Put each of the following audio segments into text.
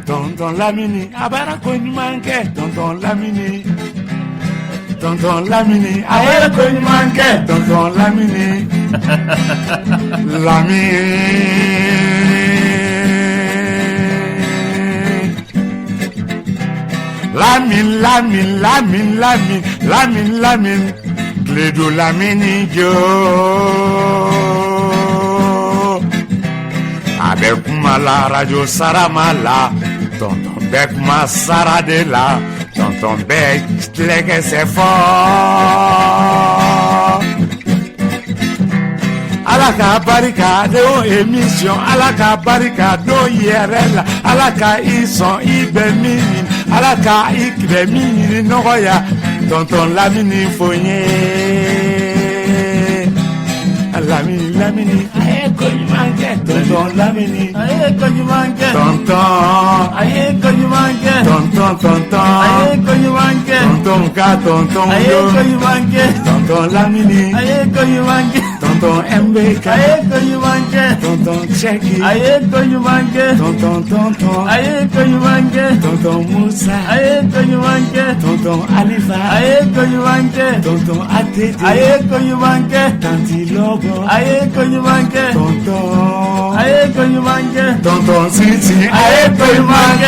tonton Lamini abara ko ɲuman kɛ tonton Lamini tonton Lamini abara ko ɲuman kɛ tonton Lamini Lamine Clédou Lamini jo avec kuma la radio Saramala tonton Bek ma Sara de la tonton Bek leke c'est fort alaka barika de o émission alaka barika do IRL alaka ison ibemini alaka ikbemini noya tonton Lamini fonye Lamini aye ko ɲuman tonton Lamini aye ko ɲuman tonton aye ko ɲuman tonton aye ko ɲuman tonton ka tonton aye ko ɲuman tonton Lamini aye ko ɲuman tonton MBK aye ko ɲuman tonton Cheki aye ko ɲuman tonton aye ko ɲuman tonton Musa aye ko ɲuman tonton Alifa aye ko ɲuman tonton Atete aye ko ɲuman tanti Lobo aye ko ɲuman tonton aye ko ɲuman tonton Siti aye ko ɲuman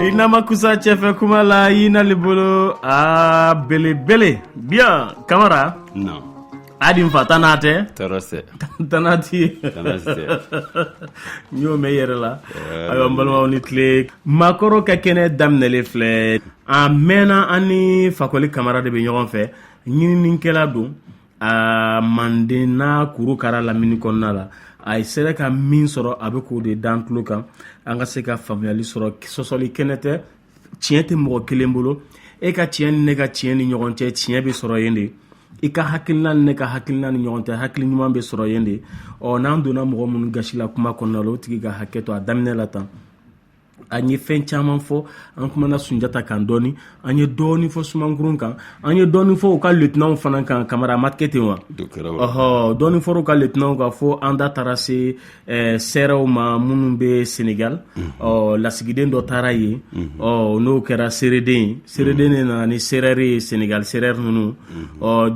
Inamakusa chefe kumala ina libolo bele bien Camara non adim fatanate torose tanati nyo meyere la ayo mbalma nitle makoro ka kene damnele fle amena ani fakoli Camara de be ñogon fe ñini ninkela du mandena kuru kara Lamini konna la ay sera ka min soro abe ko de dantlo kan anga se ka famiyali soro sosoli kenete tiente mo kelembolo e ka tiene ne ka tiene ñogon te tiene be soro yende e ka hakilna ne ka hakilna ni ñogon te hakil ñuma be soro yende o nan dona mo mun gashila kuma konna lo tigi ga haketo adamne la tan anye fen chaman fo an kuma na Sunjata kan doni anye doni fo Sumangurun kan anye doni fo ka lieutenant fana kan Camara matkete wa doni fo ka lieutenant ka fo anda tarase seraw ma munun be Senegal la sigiden do taraye no kera sereden na ni serere Senegal serer nunu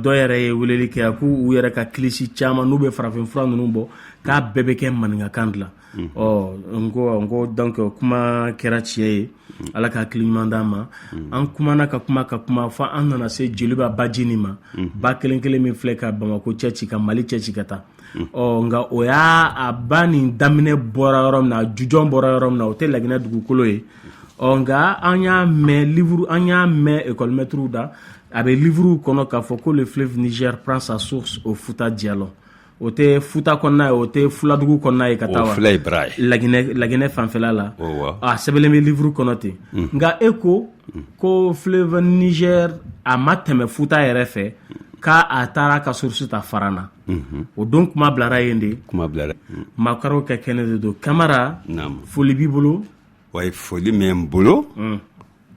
do yere weleli ke ku u yere ka klisi chama no be farafin fran nunu bo ka bebe ke maninga kandla ngo donc kuma kɛra tiɲɛ ye ala ka hakili ɲuman d'an ma an kumana ka kuma fo an nana se jeliba baji nin ma ba kelen kelen min filɛ ka Bamako cɛ ci ka Mali cɛ ci ka taa nka o y'a a ba nin daminɛ bɔra yɔrɔ min na jujɔn bɔra yɔrɔ min na o tɛ Laginɛ dugukolo ye nka an y'a mɛn école maître da a bɛ livre kɔnɔ k'a fɔ ko le fleuve Niger prend sa source au Fouta Diallo o tɛ Futa kɔnɔna ye o tɛ Fuladugu kɔnɔna ye ka taa wa Laginɛ fanfɛla la a sɛbɛnlen bɛ livre kɔnɔ ten nka e ko fleuve Niger a ma tɛmɛ Futa yɛrɛ fɛ k'a taara ka source ta Farana o don kuma bilara yen de maakɔrɔw ka kɛnɛ de don Kamara foli b'i bolo wa foli bɛ n bolo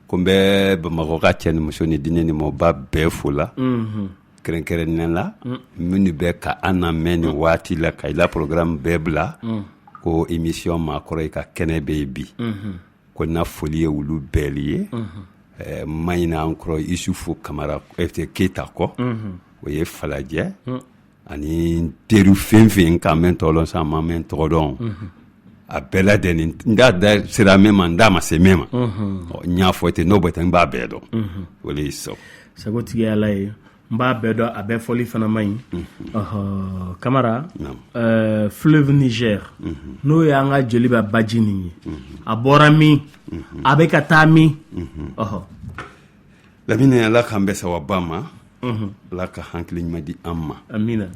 ko n bɛ Bamakɔ ka cɛ ni muso ni diinɛ ni mɔgɔba bɛɛ fo la kɛrɛnkɛrɛnnen la minnu bɛ ka an lamɛn nin waati la ka i la programme bɛɛ bila ko émission maakɔrɔ ka kɛnɛ bɛ yen bi ko n na foli ye olu bɛɛ ye ma ɲinɛ an kɔrɔ Isufu Kamara Keyita kɔ o ye Falajɛ ani teriw fɛn fɛn k'an mɛn tɔgɔ dɔn san ma mɛn tɔgɔ dɔn a bɛɛ lajɛlen n da sera min ma n da ma se min ma n y'a fɔ ten n'o bɛ ten n b'a bɛɛ dɔn o de ye sɔn sago tigi ala ye n b'a bɛɛ dɔn a bɛɛ fɔli fana man ɲi Kamara fleuve Niger n'o ye an ka jeliba baji nin ye a bɔra min a bɛ ka taa min Lamini ala k'an bɛ sababa ma ala ka hakili ɲuman di an ma amina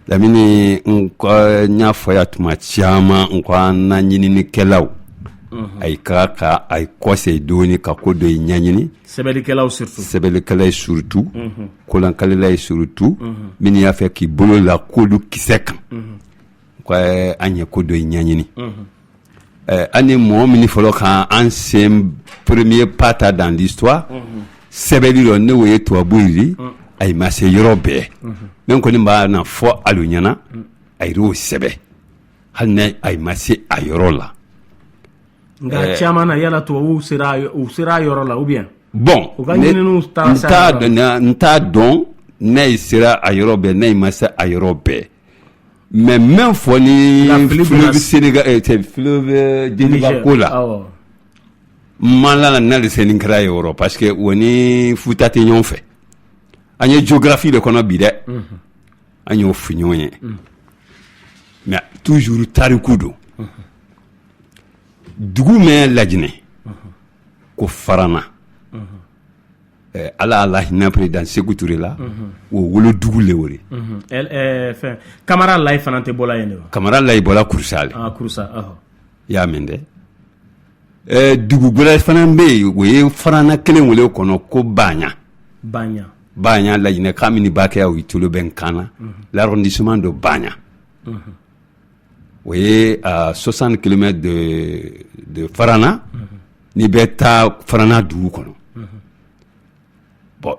Lamini n y'a fɔ ya tuma caman n ko an na ɲininikɛlaw a yi ka a yi kɔsɛ dɔɔni ka ko dɔ ɲɛɲini sɛbɛlikɛlaw surtout kolankalila ye surtout minnu y'a fɛ k'i bolo la k'olu kisɛ kan ko an ye ko dɔ ɲɛɲini an ni mɔgɔ min fɔlɔ kan an sen premier pas ta dans l'histoire sɛbɛli dɔ ne o ye tubabu yiri a yi ma se yɔrɔ bɛɛ mais kɔni b'a na fɔ alu ɲɛna a yɛrɛ o sɛbɛ hali n'a a yi ma se a yɔrɔ la nka caman na yala tubabuw sera a yɔrɔ la ou bien bon n t'a dɔn n'a yi sera a yɔrɔ bɛɛ n'a yi ma se a yɔrɔ bɛɛ mais même fɔ ni fleuve Sénégal fleuve Jeniba ko la mala na le se ni kɛra yɔrɔ parce que o ni Futa tɛ ɲɔgɔn fɛ an ye géographie de kɔnɔ bi dɛ an y'o fɔ ɲɔgɔn ye mais toujours tariku don dugu mɛn Laginɛ ko Farana ala la hinɛ président Sékou Touré la o wolo dugu le wori Kamara layi fana tɛ bɔla yen de wa Kamara layi bɔla Kurusale Kurusa y'a mɛn dɛ dugu wɛrɛ fana bɛ yen o ye Farana kelen wele kɔnɔ ko Baɲa Laginɛ k'a min b'a kɛ o tolo bɛ Nkana l'arrondissement de Baɲa o ye à 60 km de Farana n'i bɛ taa Farana dugu kɔnɔ bon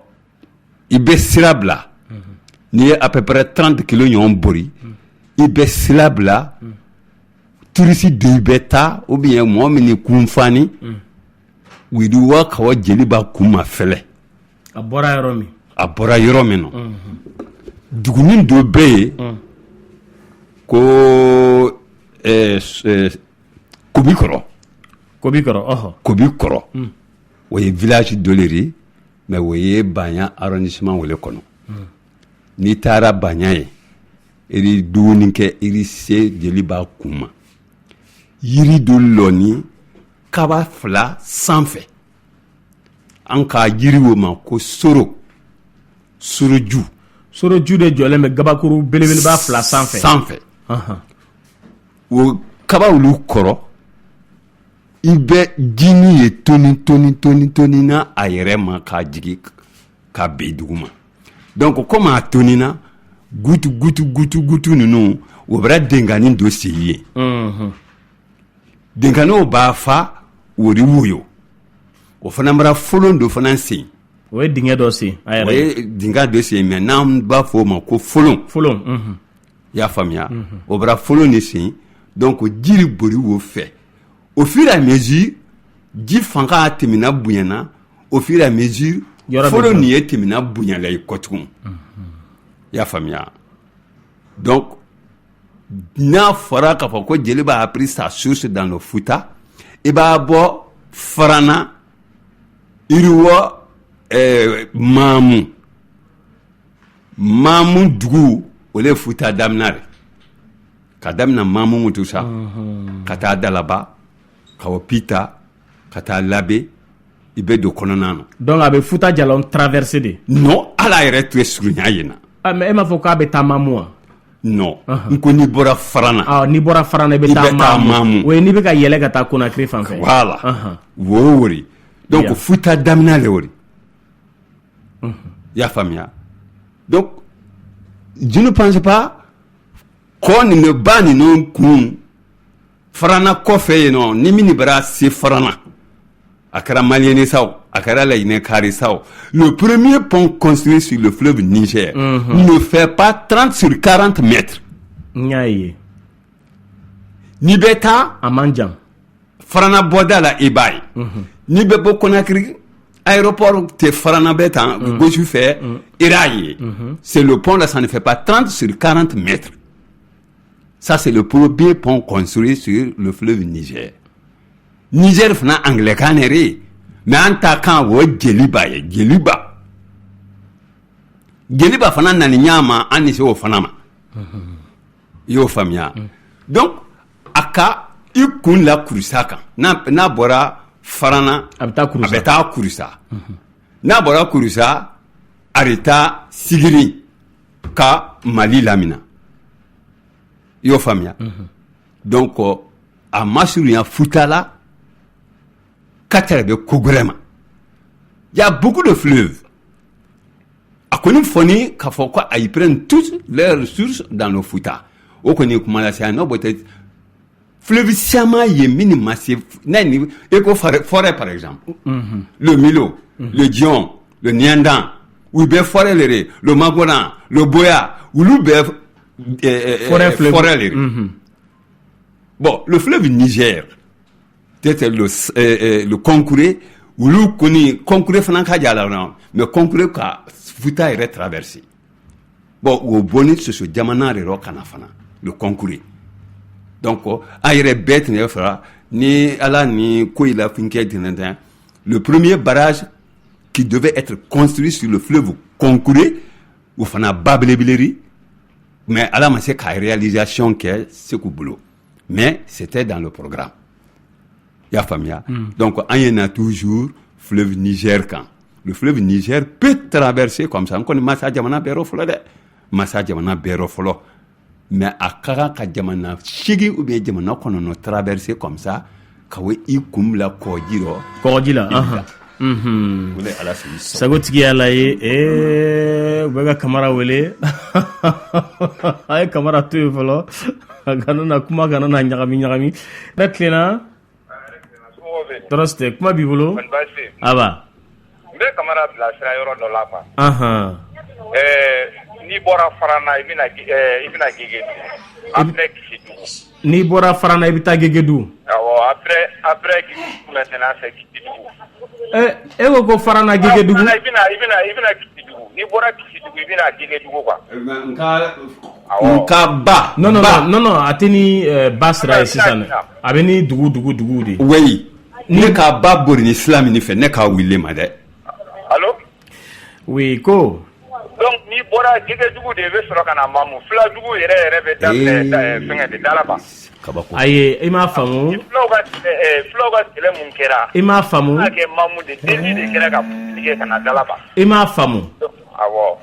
i bɛ sira bila n'i ye à peu près 30 kilo ɲɔgɔn bori i bɛ sira bila touriste dɔ i bɛ taa ou bien mɔgɔ min ni kun fani widuwa kawa jeli b'a kun ma fɛlɛ a bɔra yɔrɔ min na dugunin dɔ bɛ yen ko Kobikɔrɔ o ye village dɔ le ye mais o ye Baɲa arrondissement wele kɔnɔ n'i taara Baɲa ye i bɛ dumuni kɛ i bɛ se jeli b'a kun ma yiri dɔ lɔni kaba fila sanfɛ an ka yiri o ma ko soroju de jɔlen bɛ gabakuru belebeleba fila sanfɛ o kaba olu kɔrɔ i bɛ jini ye toni na a yɛrɛ ma k'a jigin ka ben dugu ma donc comme a toni na gutu ninnu o bɛra denkani dɔ sigi ye denkaniw b'a fa o de woyo o fana bɛra folon dɔ fana sen o ye dingɛ dɔ sen a yɛrɛ o ye dingɛ dɔ sen mais n'an b'a fɔ o ma ko folon i y'a faamuya o bɛra folon de sen donc jiri bori o fɛ au fur et à mesure ji fanga tɛmɛna bonyana au fur et à mesure folon nin ye tɛmɛna bonyala i kɔ tugun i y'a faamuya donc n'a fɔra k'a fɔ ko Jeliba a pris sa source dans le Fouta i b'a bɔ Farana Iriwɔ Mamu dugu o le Fouta daminɛ de ka daminɛ Mamu mutu sa ka taa Dalaba ka bɔ Pita ka taa Labe i bɛ don kɔnɔna na donc a bɛ Fouta Jalon traversé de non ala yɛrɛ tun ye surunya yen na mais e m'a fɔ k'a bɛ taa Mamu wa non n ko n'i bɔra Farana n'i bɔra Farana i bɛ taa Mamu o ye n'i bɛ ka yɛlɛ ka taa Conakry fan fɛ voilà wori donc Fouta daminɛ le wori i y'a faamuya donc je ne pense pas ko nin bɛ ba ninnu kun Farana kɔfɛ yen nɔ ni min bara se Farana a kɛra Malien sa o a kɛra Laginɛ Kari sa o le premier pont construit sur le fleuve Niger ne fait pas 30 sur 40 mètres n y'a ye n'i bɛ taa a man jan Farana bɔda la i b'a ye n'i bɛ bɔ Conakry aéroport tɛ Farana bɛ tan gauche fɛ i b'a ye c'est le pont là ça ne fait pas 30 sur 40 mètres ça c'est le premier pont construit sur le fleuve Niger Niger fana anglais-kan yɛrɛ mais an ta kan o Jeliba ye Jeliba fana nani ɲama an ni se o fana ma i y'o faamuya donc a ka i kun la kurusa kan n'a bɔra Farana a bɛ taa kurusa n'a bɔra kurusa a bɛ taa Sigiri ka Mali lamina i y'o faamuya donc a ma surunya Fouta la Qatar de Kogorema. Il y a beaucoup de fleuves. A connu Foni, Kafoko, ils prennent toutes leurs ressources dans le Fouta. Au connu comment la c'est un peut-être fleuve Siama Yemini massif. Nani, éco forêt par exemple. Le Milo, le Dion, le Niandan, ou le forêt le Magoran, le Boya, ou le forêt. Bon, le fleuve Niger. Peut-être le Concouré ou le Concouré Franca Dialana, mais Concouré ka Fouta est traversé. Bon, au bonnet ce Diamana et Rocanafana, le Concouré. Donc, aïre bête ne fera ni ala ni Kouila Finke Dinandin. Le premier barrage qui devait être construit sur le fleuve Concouré, ou Fana Bablebileri, mais à la masse qu'à réalisation qu'est ce boulot. Mais c'était dans le programme. Ya famia. Donc, il y en a toujours fleuve Niger quand. Le fleuve Niger peut traverser comme ça. On connaît Massa Djamana Berofolo. Massa Djamana Berofolo. Mais à Karaka Djamana, Chigi ou bien Djamana, qu'on a traversé comme ça, Kawe Ikum la Kodiro. Kodila, Sagotigi alaye, Wega Kamara Wele, Aye Kamara Tuevolo, Ganona Kuma Ganona Nyarami, Retlena. Troste, kuma b'i bolo? Aba. N bɛ Kamara bilasira yɔrɔ dɔ la quoi. N'i bɔra Farana i bɛna Gegedu. Après Kisidugu. N'i bɔra Farana i bɛ taa Gegedu. Awɔ, après Kisidugu maintenant c'est Kisidugu. E ko Farana Gegedugu? I bɛna Kisidugu. N'i bɔra Kisidugu i bɛna Gegedugu quoi. Nka ba. Non, a tɛ ni ba sira ye sisan. A bɛ ni dugu de. Oui. Ne ka ba bori ni Islam ni fɛ ne ka wele ma dɛ. Allo? Oui, ko. Donc n'i bɔra Gegedugu de i bɛ sɔrɔ ka na Mamu. Filadugu yɛrɛ bɛ daminɛ fɛngɛ de Dalaba. Ayi, i m'a faamu. Filaw ka kɛlɛ mun kɛra. I m'a faamu. N'a kɛ Mamu de deli de kɛra ka tigɛ ka na Dalaba. I m'a faamu. Awɔ.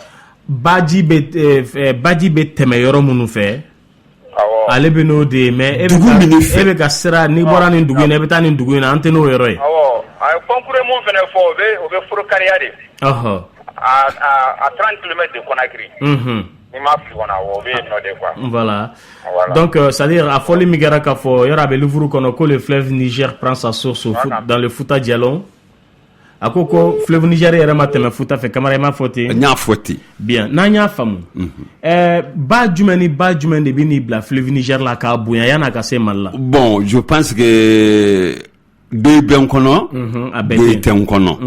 Baji bɛ tɛmɛ yɔrɔ minnu fɛ. Ale bɛ n'o de ye mais e bɛ ka sira n'i bɔra nin dugu in na i bɛ taa nin dugu in na an tɛ n'o yɔrɔ ye. Awɔ, a ye Concouré mun fana fɔ o bɛ foro kariya de. Ɔhɔ. À 30 km de Conakry. N'i ma fili kɔnɔ awɔ o bɛ yen nɔ de quoi. Voilà. Donc c'est-à-dire a fɔli min kɛra k'a fɔ yɔrɔ a bɛ livre kɔnɔ ko le fleuve Niger prend sa source dans le Fouta Djalon. A ko fleuve Niger yɛrɛ ma tɛmɛ Fouta fɛ Kamara i m'a fɔ ten. N y'a fɔ ten. Bien n'an y'a faamu. Ba jumɛn ni ba jumɛn de bɛ n'i bila fleuve Niger la k'a bonya yan'a ka se Mali la. Bon, je pense que dɔ bɛ n kɔnɔ, dɔ tɛ n kɔnɔ.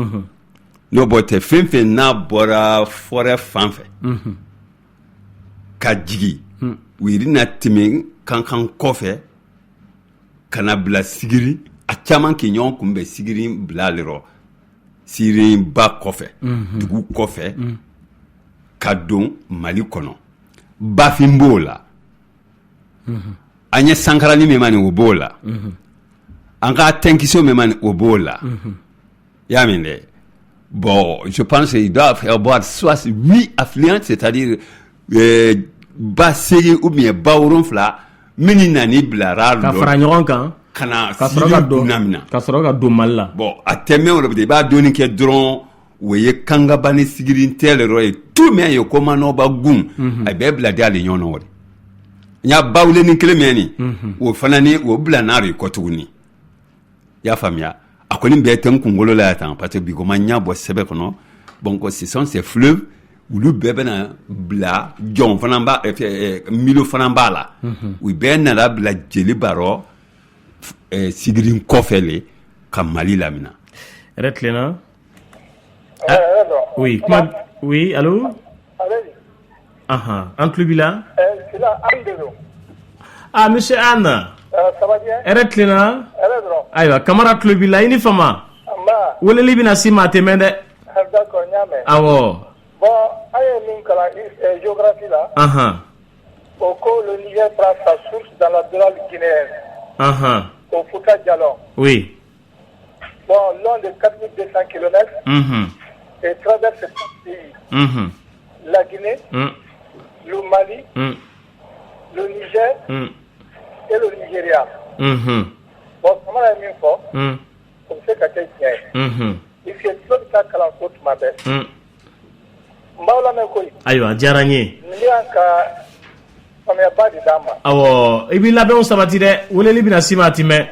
N'o bɔ tɛ fɛn fɛn n'a bɔra forêt fan fɛ ka jigin u yirina tɛmɛ kankan kɔfɛ ka na bila sigiri a caman kɛ ɲɔgɔn kunbɛn sigiri bila ale rɔ sigiri ba kɔfɛ dugu kɔfɛ ka don Mali kɔnɔ bafin b'o la an ye sankarani min ma nin o b'o la an ka tɛnkiso min ma nin o b'o la y'a min dɛ bon je pense qu'il doit avoir soit 8 affluents c'est-à-dire ba segi ou bien ba wolonfila min nani bilara ka fara ɲɔgɔn kan kana sɔrɔ ka don Mali la bon a tɛmɛ o de b'a donni kɛ dɔrɔn o ye kangabani sigirin tɛ le ye tout mais ye komanoba gun a bɛɛ bila de ale ɲɔgɔn wɛrɛ n y'a bawule ni kelen mɛn ni o fana ni o bila n'a re kɔ tuguni y'a faamuya a kɔni bɛɛ tɛ n kunkolo la tan parce que bi ko ma ɲa bɔ sɛbɛ kɔnɔ bon ko ce sont ces fleuves olu bɛɛ bɛna bila jɔn fana b'a milo fana b'a la u bɛɛ nana bila jeli barɔ sigirin kɔfɛ le ka Mali lamina yɛrɛ tilenna oui kuma oui allô an tulo b'i la monsieur Anne yɛrɛ tilenna ayiwa Kamara tulo b'i la i ni fama weleli bɛna si ma tɛ mɛn dɛ awɔ bon an ye min kalan géographie la o ko le Niger prend sa source dans la Dorale guinéenne au Fouta Djallon oui bon long de 4200 km et traverse 4 pays la Guinée le Mali le Niger et le Nigeria bon Kamara ye min fɔ o bɛ se ka kɛ tiɲɛ ye il faut tulo bɛ taa kalan ko tuma bɛɛ n b'aw lamɛn koyi ayiwa diyara n ye ni y'an ka faamuyaba de d'an ma awɔ i b'i labɛnw sabati dɛ weleli bɛna si ma a ti mɛn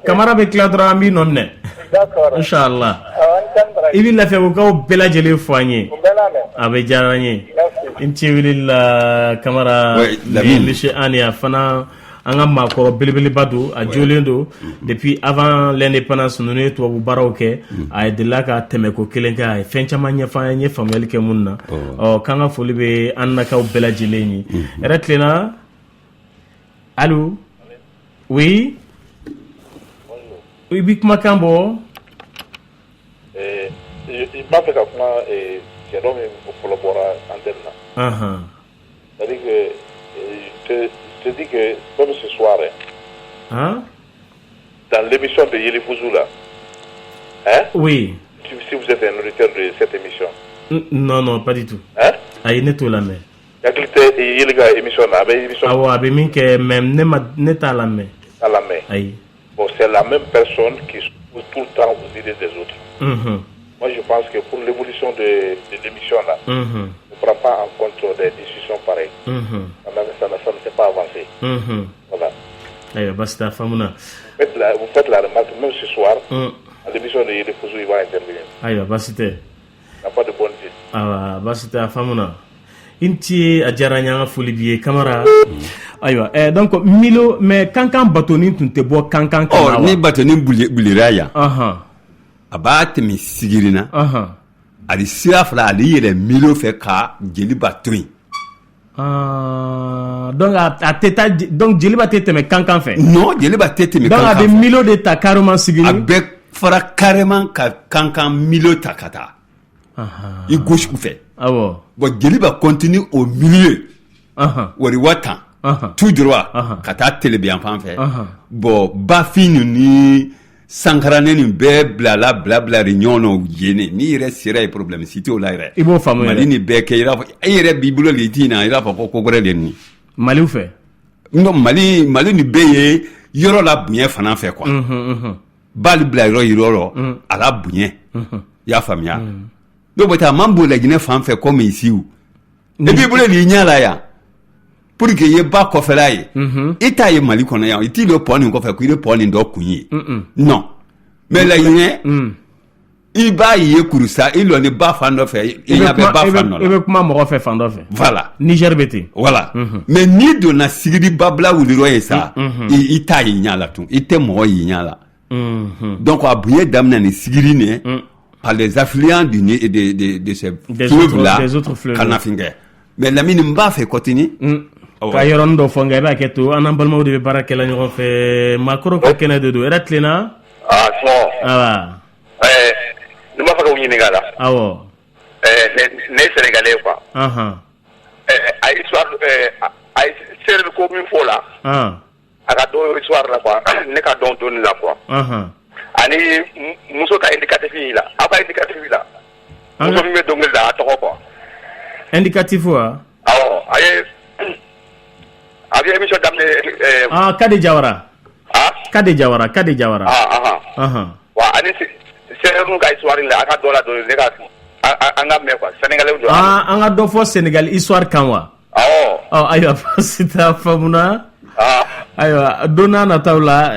Kamara bɛ tila dɔrɔn an b'i nɔ minɛ inshallah i b'i lafiyabukaw bɛɛ lajɛlen fɔ an ye a bɛ diyara n ye n ci weleli la Kamara monsieur Anne a fana an ka maakɔrɔ belebeleba don a jolen don depuis avant l'indépendance ninnu ye tubabu baaraw kɛ a delila ka tɛmɛko kelen kɛ a ye fɛn caman ɲɛfɔ an ye faamuyali kɛ mun na k'an ka foli bɛ an nakaw bɛɛ lajɛlen ye yɛrɛ tilenna allo oui i bɛ kumakan bɔ i b'a fɛ ka kuma cɛ dɔ min fɔlɔ bɔra antenne na c'est-à-dire que je dis que comme ce soir, dans l'émission de Yeli Fouzou là, oui. Si vous êtes un auditeur de cette émission. Non, pas du tout. Il n'est pas la main. Il y a quelques émissions là, ah ouais, mais même n'est pas la main. À la main. Bon, c'est la même personne qui trouve tout le temps aux idées des autres. Moi, je pense que pour l'évolution de l'émission là, ne prend pas en compte des discussions pareilles. Ça ne s'est pas avancé. Voilà. Bah, c'est ta femme. Vous faites la remarque, même ce soir, à l'émission de Yéli Fouzou, il va intervenir. Bah, c'était. Il n'y a pas de bonne idée. Bah, c'était ta femme. Inti a diyara n ye an ka foli b'i ye Kamara ayiwa donc Milo mais kankan batoni tun tɛ bɔ kankan kan wa ni batoni bulira yan a b'a tɛmɛ sigiri na ali sira fila ale yɛlɛ Milo fɛ ka jeliba to yen donc a tɛ taa donc jeliba tɛ tɛmɛ kankan fɛ non jeliba tɛ tɛmɛ kankan fɛ donc a bɛ Milo de ta carrément sigiri a bɛ fara carrément ka kankan Milo ta ka taa i gauche fɛ awɔ bon jeliba continue au milieu wari watan tout droit ka taa télébé yan fan fɛ bon bafin ni sankarane nin bɛɛ bilala bila ɲɔgɔn na yene ni yɛrɛ sera ye problème si t'o la yɛrɛ i b'o faamu Mali ni bɛɛ kɛ i n'a fɔ e yɛrɛ b'i bolo le t'i na i n'a fɔ ko wɛrɛ de nin Maliw fɛ non Mali ni bɛɛ ye yɔrɔ la bonya fana fɛ quoi bali bila yɔrɔ a la bonya y'a faamuya donc bɛ taa man b'o la Guinée fan fɛ comme ici ou et puis bolo li ɲa la yan pour que ye ba kɔfɛla ye i t'a ye Mali kɔnɔ yan i t'i le pɔ nin kɔfɛ k'i le pɔ nin dɔ kun ye non mais la Guinée i b'a ye kurusa i lɔ ni ba fan dɔ fɛ i ɲa bɛ ba fan dɔ la i bɛ kuma mɔgɔ fɛ fan dɔ fɛ voilà Niger bɛ ten voilà mais ni donna sigiri babila wulirɔ ye sa i t'a ye ɲa la tun i tɛ mɔgɔ ye ɲa la donc a bonya daminɛ ni sigiri ne par les affluents de ces fleuves là kana fingɛ mais Lamine n b'a fɛ continue ka yoron do fo ngay ba keto anam balmo de baraka la ñu fe makro ko kene de do eratlina so numa fa ko ñini ngala awo ne sénégalais quoi ay histoire ay série ko min fo la aka do histoire la quoi ne ka don don la quoi ani muso ka indicatif la aba indicatif la muso mi dongel da to ko indicatif wa abi émission damne Kade Jawara Kade Jawara wa ani série ka histoire la aka do la do ne ka anga me quoi sénégalais do anga do fo Sénégal histoire kanwa ayo sita famuna ayo dona na tawla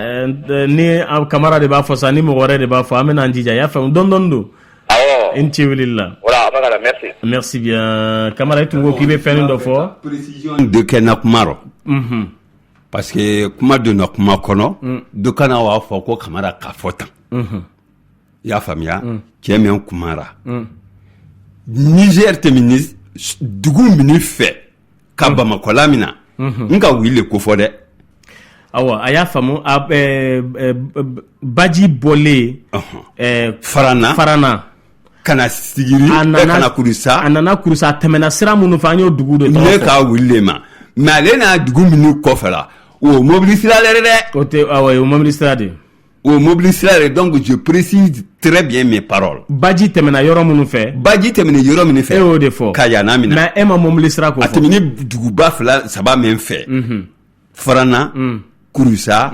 ni camara de ba fo sani mo wore de ba fo amena njija ya fam don do inti wililla voilà abagala merci bien camara tungo kibe fenu do fo précision de kenak maro parce que kuma de nok makono do kana wa fo ko camara ka fota ya famia kemen kumara Niger téministe dugu mini fait kabama kolamina nga wile ko fo de awa aya famu baji bolé farana kana sigiri kana kurusa temena sira munu fanyo dugu de to ne ka wile ma malena dugu mini ko fala o mobilisera de côté awa o mobilisera de au mobilisera donc je précise très bien mes paroles baji temena yoro munu fe e o de fo kayana mina mais e ma mobilisera ko fo atemini dugu ba fala ça va même fait farana kurusa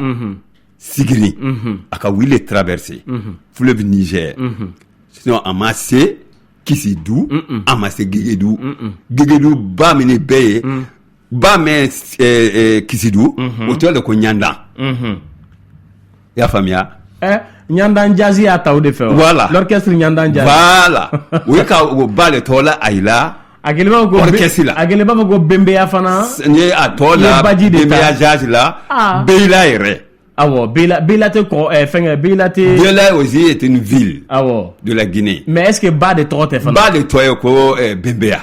sigiri aka wile traverser fleuve Niger sinon amassé Kisidou amassé Gegedou ba mini beye ba men Kisidou hôtel de Konyanda ya famia Nyandan Jazzy a taw de fe voilà l'orchestre Nyandan Jazzy voilà oui ka ba le tola aila ageleba go bembe ya fana ni atola bembe ya Jazzy la beila ere Beila te ko Beila aussi est une ville de la Guinée. Mais est-ce que bas de trop te fana bas de toi ko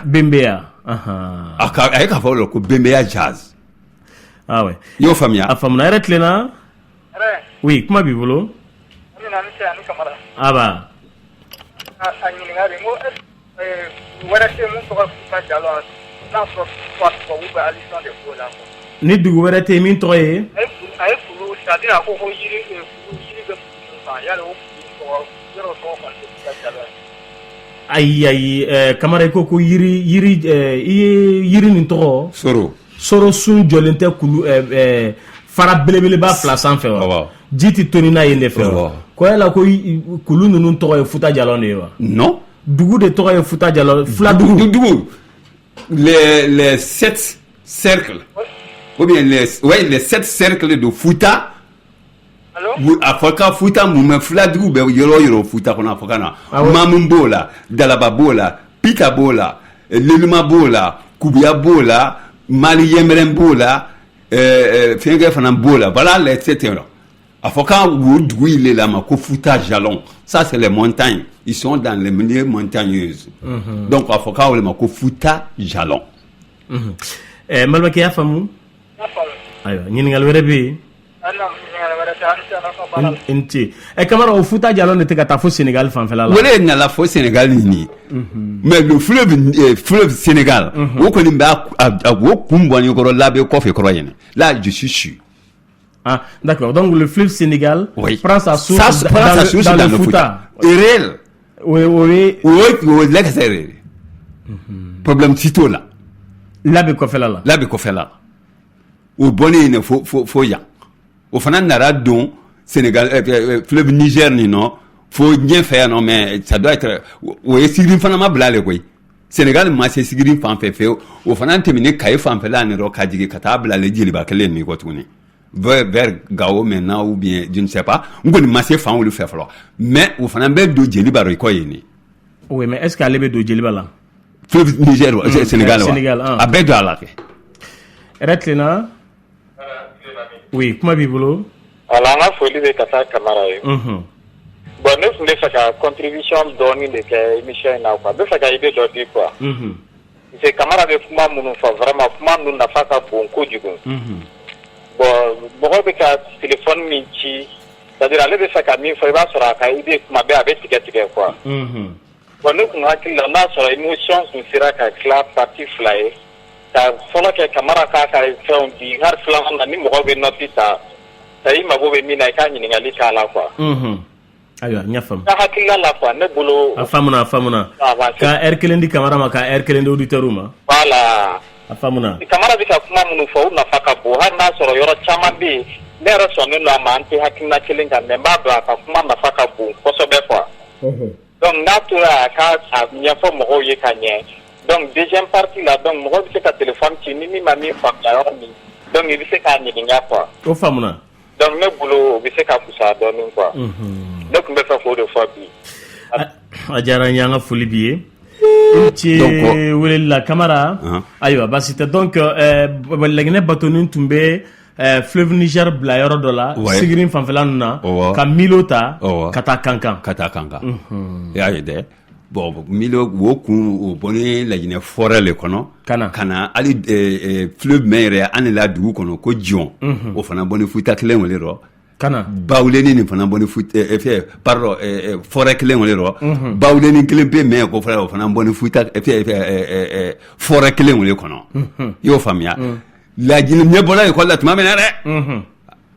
Bembea aka ay ka folo ko Bembea Jazz ouais yo famia afamna retlena oui comment bibolo aba ni dugu wɛrɛ tɛ min tɔgɔ ye ayi kamara ko yiri nin tɔgɔ soro sun jɔlen tɛ kulu fara belebeleba fila sanfɛ wa ji tɛ toni n'a ye ne fɛ wa ko yala ko kulu ninnu tɔgɔ ye Futa Jalɔn de ye wa non dugu de tɔgɔ ye Futa Jalɔn fila dugu les 7 cercles ou bien les 7 cercles de Futa. Allô? Afrika Futa mumé fladu be yoro Futa kona Afrika Mamumbola, Dalababola, Pitabola, Lulumabola, Kubiabola, Mali Yemrembola, Fenge Fanambola, voilà les etc. Afrika Woodou il est là ko Futa Jalon. Ça c'est les montagnes, ils sont dans les milieux montagneuses. Donc Afrika ou le ko Futa Jalon. Malbaki ya famu ayo ñiningal wéré bi inti kamara o Futa Jalon ne te ka ta fo Sénégal fanfela la wéré na la fo Sénégal ni mais le fleuve Sénégal wo ko ni ba wo kumbo ni ko labe ko fe ko yene là je suis sûr. D'accord, donc le fleuve Sénégal prend sa source dans le Futa réel oui l'extérieur problème sito là labe ko fela au bonnet ne faut ya au fanan nara don Sénégal fleuve Niger ni non faut bien faire non mais ça doit être ouais sigrin fana ma blale koy Sénégal ma c'est sigrin fan fait au fanan terminer kay fan fait là ne ro kadigi kata blale jili ba kelen ni ko tuni vers Gao maintenant ou bien je ne sais pas ngoni ma c'est fan ou le faire falloir mais au fanan be do jili ba ro ko yini oui mais est-ce qu'elle be do jili ba là fleuve Niger Sénégal abedo ala ke retlena oui kuma bibolo ala nga foli de kata kamara ye bon ne voulais faire une contribution doni de que émission na quoi be faire idée de dire quoi c'est camarade de kuma minnu fɔ vraiment kuma ninnu nafa ka bon kojugu. Bon mɔgɔ bɛ ka téléphone min ci c'est-à-dire ale bɛ fɛ ka min fɔ i b'a sɔrɔ a ka idée kuma bɛɛ a bɛ tigɛ quoi. Bon ne kun hakili la n'a sɔrɔ émotion kun sera ka tila partie fila ye ka fɔlɔ kɛ camarade k'a ka fɛnw di hali filanan na ni mɔgɔ bɛ note ta i mago bɛ min na i ka ɲininkali k'a la quoi. Ayiwa n y'a faamu. Ka hakilila la quoi ne bolo. A faamuna. Ka heure kelen di camarade ma ka heure kelen di auditeur ma. Voilà. A faamuna. Camarade bɛ ka kuma minnu fɔ u nafa ka bon hali n'a sɔrɔ yɔrɔ caman bɛ yen ne yɛrɛ sɔnnen don a ma an tɛ hakilina kelen kan mais n b'a dɔn a ka kuma nafa ka bon kosɛbɛ quoi. Donc n'a tora a ka ɲɛfɔ mɔgɔw ye ka ɲɛ donc deuxième partie la donc mɔgɔ bɛ se ka téléphone ci ni min ma min faamuya yɔrɔ min donc i bɛ se k'a ɲininka quoi. O faamuna. Donc ne bolo o bɛ se ka fisaya dɔɔnin quoi. Ne tun bɛ fɛ k'o de fɔ bi. A diyara n ye an ka foli b'i ye. I ce weleli la Kamara. Ayiwa baasi tɛ donc Laginɛ Batoni tun bɛ fleuve Niger bila yɔrɔ dɔ la Sigiri fanfɛla ninnu na ka Milo ta ka taa Kankan. I y'a ye dɛ. Bon Milo wo kun o bɔlen Laginɛ forêt le kɔnɔ ka na hali fleuve min yɛrɛ an de la dugu kɔnɔ ko Dion o fana bɔlen Futa kelen wele rɔ kana bawuleni nin fana bɔlen pardon forêt kelen wele rɔ bawuleni kelen pe mais ko fara o fana bɔlen Futa forêt kelen wele kɔnɔ y'o faamuya Laginɛ ɲɛ bɔra école la tuma min na dɛ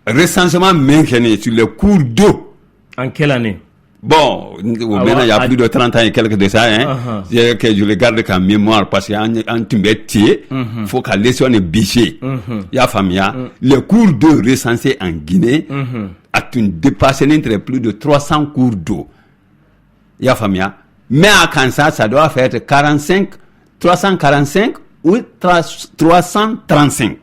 recensement min kɛni sur les cours d'eau en quelle année? Bon, maintenant il y a plus de 30 ans et quelques de ça, hein. Que je le garde qu'en mémoire parce qu'en Timbetier, faut qu'à leçon est biché. Il y a famille, les cours d'eau recensés en Guinée a dépassé entre plus de 300 cours d'eau. Il y a famille, mais à Kansas, ça doit faire 345 ou 335.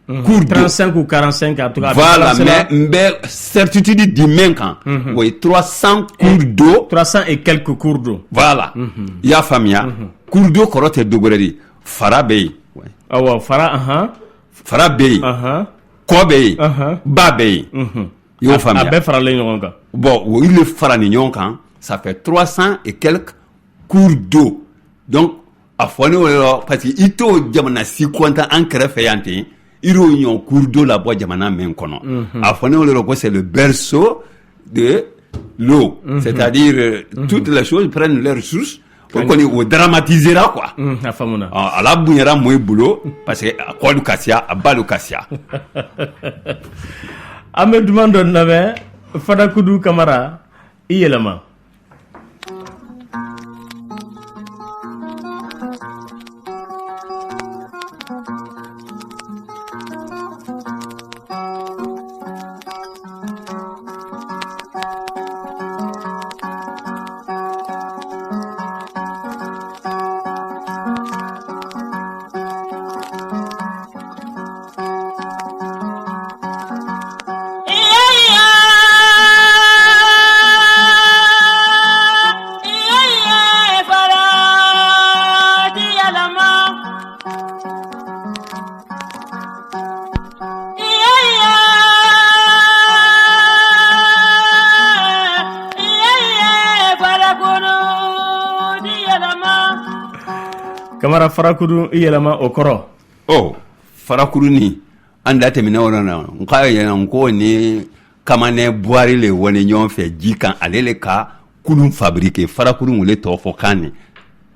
35 ou 45 en tout cas. Voilà, mais certitude du même camp. Oui, 300 cours d'eau. 300 et quelques cours d'eau. Voilà. Il y a famille. Cours d'eau korote dogoreri. Fara bey. Ah ouais, Fara, Fara bey. Ko bey. Ba bey. Il y a famille. Abe Fara le nyonga. Bon, oui, le Fara ni nyonga, ça fait 300 et quelques cours d'eau. Donc, à fone parce que ito jamana si kwanta en krefeyante. Iro yon cours d'eau la bois jamana men kono. A fone le c'est le berceau de l'eau. C'est-à-dire toutes les choses prennent leurs ressources. On connaît au dramatisera quoi. À la bougnera moins boulot parce que à quoi Lucassia, à bas Lucassia. Ahmed demande n'avait Fadakoudou Kamara Iyelama. Kamara Farakoudou Iyelama Okoro. Oh, Farakoudou ni anda temina wona nka yana nko ni kamane boire le woni nyon fe jikan alele ka kulum fabriquer Farakoudou le to fokani.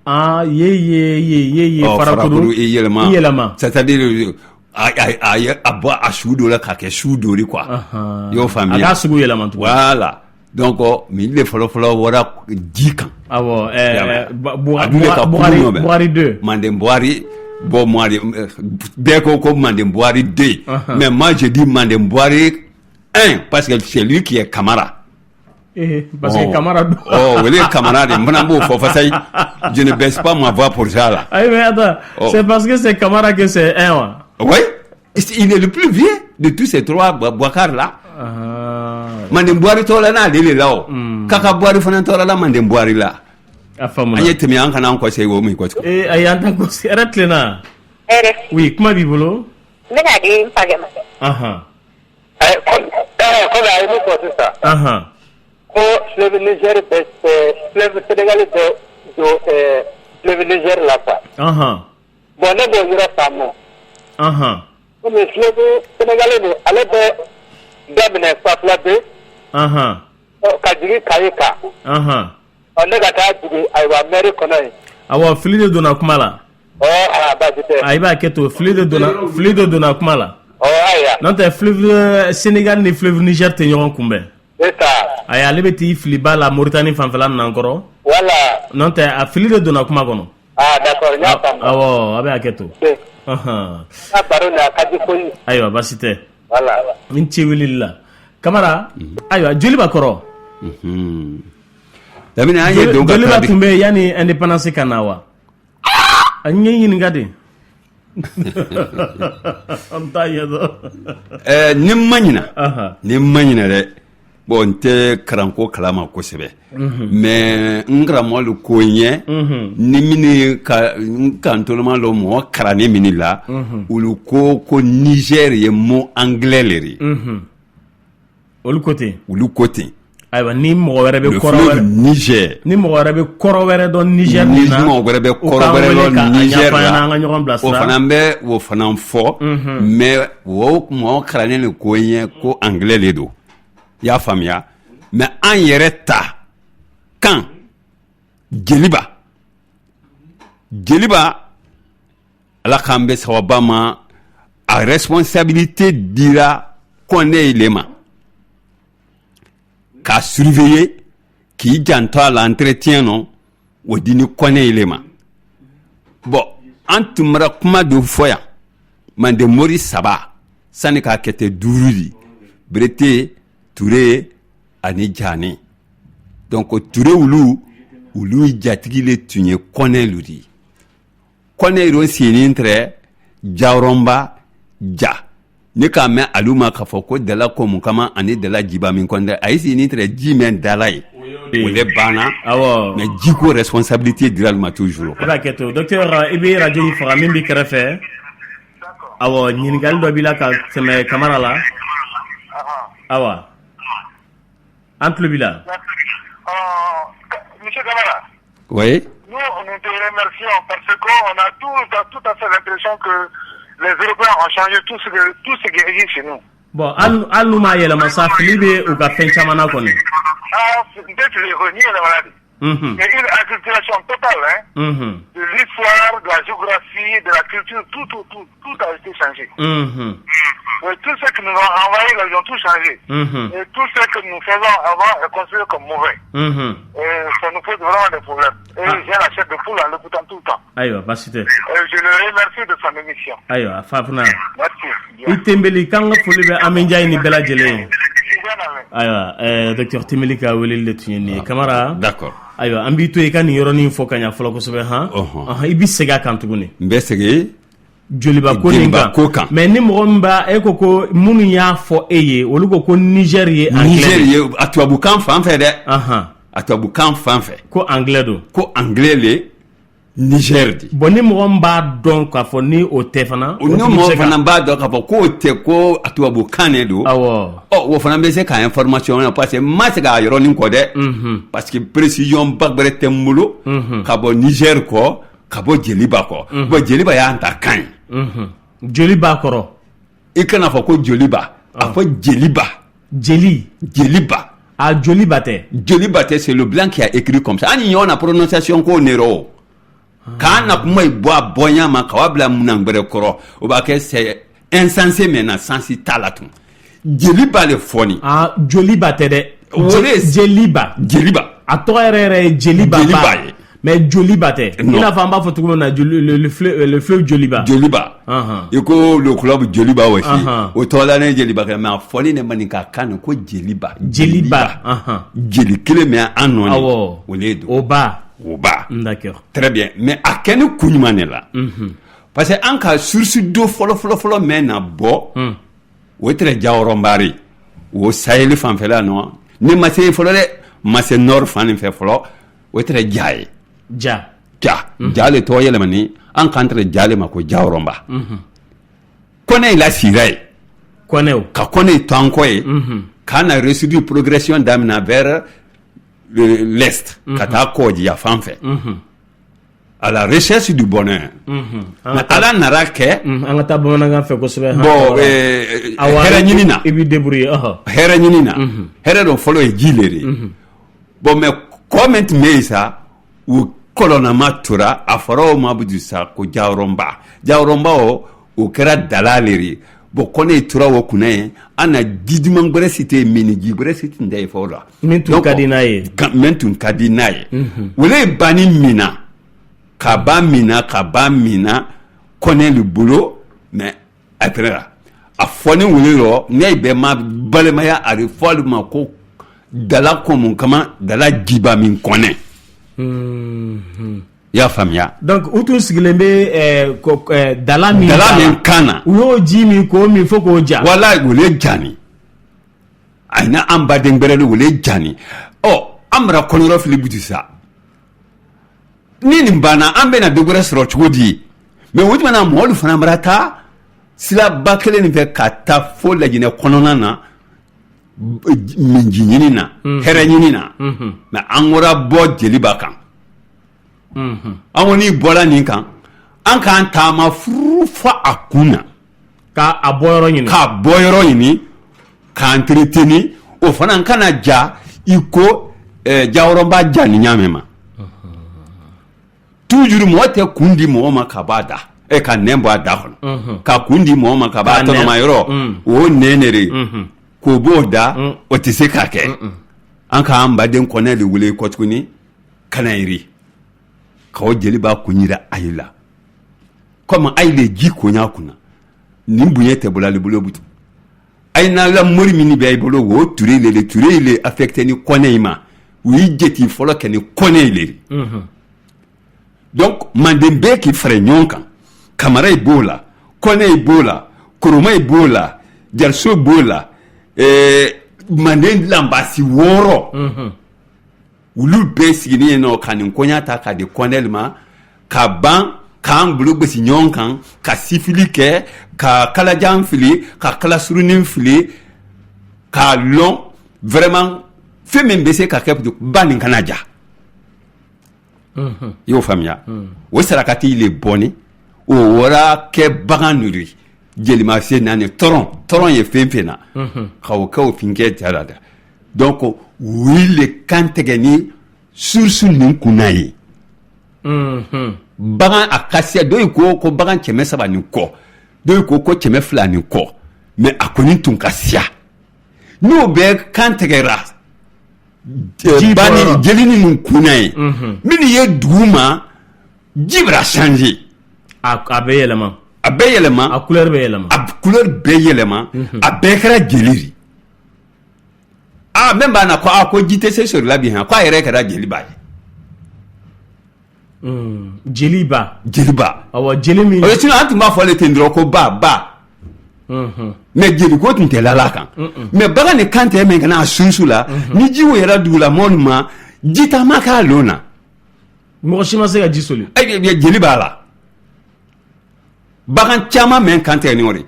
Ah ye Farakoudou Iyelama. C'est-à-dire a choudo la ka ke choudo ri quoi. Yo famille. Aga sugu Iyelama. Voilà. Donc mi le folo wora jikan. Ah bon Boari 2 Mandem Boari bon moi Beko comme Mandem Boari 2 mais moi je dis Mandem Boari 1 parce que c'est lui qui est Camara parce que Camara oui les camarades je ne baisse pas ma voix pour ça là. Ah mais attends c'est parce que c'est Camara que c'est 1 oui il est le plus vieux de tous ces trois Bouakar là. Mandem Boari tola na dele là kaka Boari fana tola la Mandem Boari là. Afamuna. Ayete mi an kana ko sey wo mi ko. Ayanta ko retlena. Oui, comment bibolo? Mena di pagama. Ko la imo ko ça. Ko fleuve Niger fleuve Sénégal do fleuve Niger là quoi. bon ne b'o yɔrɔ faamu. Komi fleuve sénégalais don ale bɛ daminɛ Fafilabe. Ka jigin Kayi kan. Ne ka taa jigin ayiwa mairie kɔnɔ yen. Awɔ fili de donna kuma la. Baasi tɛ. I b'a kɛ to fili de donna kuma la. Ayiwa. N'o tɛ fleuve Sénégal ni fleuve Niger tɛ ɲɔgɔn kunbɛn. C'est ça. Ayi ale bɛ t'i fili ba la Mauritanie fanfɛla ninnu kɔrɔ. Voilà. N'o tɛ a fili de donna kuma kɔnɔ. D'accord n y'a faamu. Awɔ a bɛ hakɛ to. N ka baro nin a ka di koyi. Ayiwa baasi tɛ. Voilà. N ci weleli la. Kamara ayiwa Joliba kɔrɔ. Lamini an ye don ka Joliba tun bɛ yanni indépendance ka na wa? A n ye ɲininka de. An t'a ɲɛ dɔn. Ni n ma ɲinɛ dɛ bon n tɛ kalanko kalama kosɛbɛ mais n karamɔgɔ ko n ye ni minnu n kantoloma lɔ mɔgɔ kalanni minnu la olu ko Niger ye mot anglais le ye. Olu ko ten. Ayiwa ni mɔgɔ wɛrɛ bɛ kɔrɔ wɛrɛ Niger ni mɔgɔ wɛrɛ bɛ kɔrɔ wɛrɛ dɔn Niger ni mɔgɔ wɛrɛ bɛ kɔrɔ wɛrɛ dɔn Niger la an ka ɲɔgɔn bilasira o fana bɛ o fana fɔ mais o mɔgɔ kalannen de ko n ye ko anglais le don i y'a faamuya mais an yɛrɛ ta kan Jeliba ala k'an bɛ sababa ma a responsabilité dira Kɔnɛ le ma k'a surveiller k'i janto a la entretien non o di ni Kɔnɛ le ma bon an tun bɛra kuma dɔ fɔ yan Mande Mori saba sani k'a kɛ ten 5 di Berete Touré ani Jani donc Touré ulu jatigi le tun ye Kɔnɛ lu di Kɔnɛ yɛrɛ sinin tɛ Jawrɔnba ja ne k'a mɛn alu ma k'a fɔ ko dala ko mun kama ani dala jiba min kɔn dɛ a ye sinin tɛ ji mɛn dala ye o le banna mais jiko responsabilité dira ma toujours. O b'a kɛ to docteur i bɛ radio in faga min b'i kɛrɛfɛ awɔ ɲininkali dɔ b'i la ka tɛmɛ Kamara la awa an tulo b'i la. Monsieur Kamara. Oui. Nous te remercions parce qu'on a tout à fait l'impression que les Européens ont changé tout ce qui existe chez nous. Bon, al nu m'a yɛlɛma sa fili bɛ u ka fɛn caman na kɔni. Peut-être l'ironie et la maladie. Mais une acculturation totale de l'histoire, de la géographie, de la culture, tout a été changé. Et tout ce que nous avons envoyé, ils ont tout changé. Et tout ce que nous faisons avant est considéré comme mauvais. Et ça nous pose vraiment des problèmes. Et j'ai la chair de poule en l'écoutant tout le temps. Aïwa, basite. Je le remercie de son émission. Aïwa, Fafna. Merci. Itembeli kanga fuli be aminjay ni bela jele. Aïwa, docteur Timeli ka welel le tunyeni. Kamara. D'accord. Ayiwa an b'i to i ka nin yɔrɔnin fɔ ka ɲa fɔlɔ kosɛbɛ i b'i segin a kan tuguni n bɛ segin Joliba ko kan mais ni mɔgɔ min b'a e ko minnu y'a fɔ e ye olu ko Niger ye a tubabukan fan fɛ dɛ a tubabukan fan fɛ ko anglais don ko anglais le Niger di bon ni mɔgɔ min b'a dɔn k'a fɔ ni o tɛ fana ni mɔgɔ fana b'a dɔn k'a fɔ k'o tɛ ko a tubabukan de don o fana bɛ se ka information na parce que n ma se k'a yɔrɔnin kɔ dɛ parce que précision ba wɛrɛ tɛ n bolo ka bɔ Niger kɔ ka bɔ Jeliba kɔ bon Jeliba y'an ta kan ye Joliba kɔrɔ i kana fɔ ko Joliba a fɔ Jeliba Jeliba Joliba tɛ c'est le blanc qui a écrit comme ça ani ɲɔgɔn na prononciation ko nero k'a na kuma yi bɔ a bɔnya ma k'a bila mun gbɛrɛ kɔrɔ o b'a kɛ c'est insensé maintenant sensi t'a la tun Jeliba le fɔ ni Joliba tɛ dɛ Jeliba a tɔgɔ yɛrɛ ye Jeliba ye mais Joliba tɛ i n'a fɔ an b'a fɔ cogo min na le fleuve Joliba i ko le club Joliba aussi o tɔgɔ la ne Jeliba kɛ mais a fɔli ne ma nin k'a kan ko Jeliba jeli kelen mɛ an nɔ o le don o ba d'accord très bien mais a kɛ ni kun ɲuman de la parce que an ka source do fɔlɔ mɛn na bɔ o tɛ Jawrɔnbari o Sahel fanfɛla nɔ ni ma se fɔlɔ dɛ ma se nord fan nin fɛ fɔlɔ o tɛ ja ye ja le tɔgɔ yɛlɛmani an kan tɛ ja le ma ko Jawrɔnba Kɔnɛ la sira ye ka Kɔnɛ to an kɔ ye k'a na résidu progression daminɛ vers l'est ka taa kɔɔjiya fan fɛ à la recherche du bonheur. Ala nara kɛ an ka taa bamanankan fɛ kosɛbɛ. Bon hɛrɛ ɲini na. I b'i débrouiller. Hɛrɛ ɲini na. Hɛrɛ dɔ fɔlɔ ye ji le de. Bon mais kɔ min tun bɛ yen sa u kɔlɔnnama tora a fɔra o ma sa ko Jawɔrɔnba o kɛra dala le ye. Bon kɔne tora o kunna ye an na ji duman wɛrɛ si tɛ yen mini ji wɛrɛ si tun tɛ yen fɔlɔ la. Min tun ka di n'a ye. Min tun ka di n'a ye. Olu ye banni min na. Ka ban mina kɔnɛ le bolo mais après la a fɔni wuli rɔ ne bɛ ma balimaya a bɛ fɔ ma ko dala kɔmu kama dala jiba min kɔnɛ. I y'a faamuya. Donc u tun sigilen bɛ dala min kana u y'o ji min k'o min fo k'o ja. Wala o le jani a na an baden gbɛrɛ o le jani an bara kɔnɔrɔ fili buti sa. Ni nin banna an bɛna dɔ wɛrɛ sɔrɔ cogo di mais o tuma na mɔgɔlu fana mara taa siraba kelen nin fɛ ka taa fo Laginɛ kɔnɔna na minji ɲini na hɛrɛ ɲini na mais an kɔra bɔ Jeliba kan an kɔni bɔra nin kan an k'an taama furu fɔ a kun na k'a bɔ yɔrɔ ɲini k'a entretenir o fana kana ja i ko Jawɔrɔnba ja ni ɲaamɛ ma. Toujours mɔgɔ tɛ kun di mɔgɔ ma ka b'a da ka nɛn bɔ a da kɔnɔ ka kun di mɔgɔ ma ka b'a tɔnɔma yɔrɔ o nɛn de k'o b'o da o tɛ se k'a kɛ an k'an baden kɔnɛ de wele kɔ tuguni kana yiri k'o Jeliba kun yira a ye la comme a ye le ji koɲa kunna nin bonya tɛ bolo ale bolo butu a ye n'ala mori min bɛ a bolo o ture le affecté ni kɔnɛ in ma u y'i jeti fɔlɔ kɛ ni kɔnɛ in le. Donc manden bɛɛ k'i fara ɲɔgɔn kan Kamara b'o la Kɔnɛ b'o la Koroma b'o la Jariso b'o la manden lanbasi 6 olu bɛɛ sigilen yen nɔ ka nin kɔɲa ta ka di Kɔnɛ ma ka ban k'an bolo gosi ɲɔgɔn kan ka sifili kɛ ka kalajan fili ka kalasurunin fili k'a lɔn vraiment fɛn min bɛ se ka kɛ ba nin kana ja. I y'o faamuya o sarakati le bɔnni o wara kɛ bagan nuri Jelimafɛn naani tɔrɔn ye fɛn fɛn na ka o kɛ o finkɛ jara da donc u le kan tigɛ ni source nin kunna ye bagan a kasiya dɔw ko bagan kɛmɛ 3 nin kɔ dɔw ko kɛmɛ 2 nin kɔ mais a kɔni tun ka siya n'o bɛ kan tigɛra jeli ni kunna ye min ye dugu ma ji bɛra changer a bɛ yɛlɛma a couleur bɛ yɛlɛma a bɛɛ kɛra jeli même b'a na ko ji tɛ se sɔrɔ la bi han ko a yɛrɛ kɛra Jeliba ye Jeliba awɔ jeli min o sinon an tun b'a fɔ ale ten dɔrɔn ko ba mais jeli ko tun tɛ lala kan mais bagan ni kan tɛ min kana a sunsu la ni ji o yɛrɛ dugula mɔlu ma ji taama k'a lon na mɔgɔ si ma se ka ji soli jeli b'a la bagan caman mɛn kan tɛ ni o de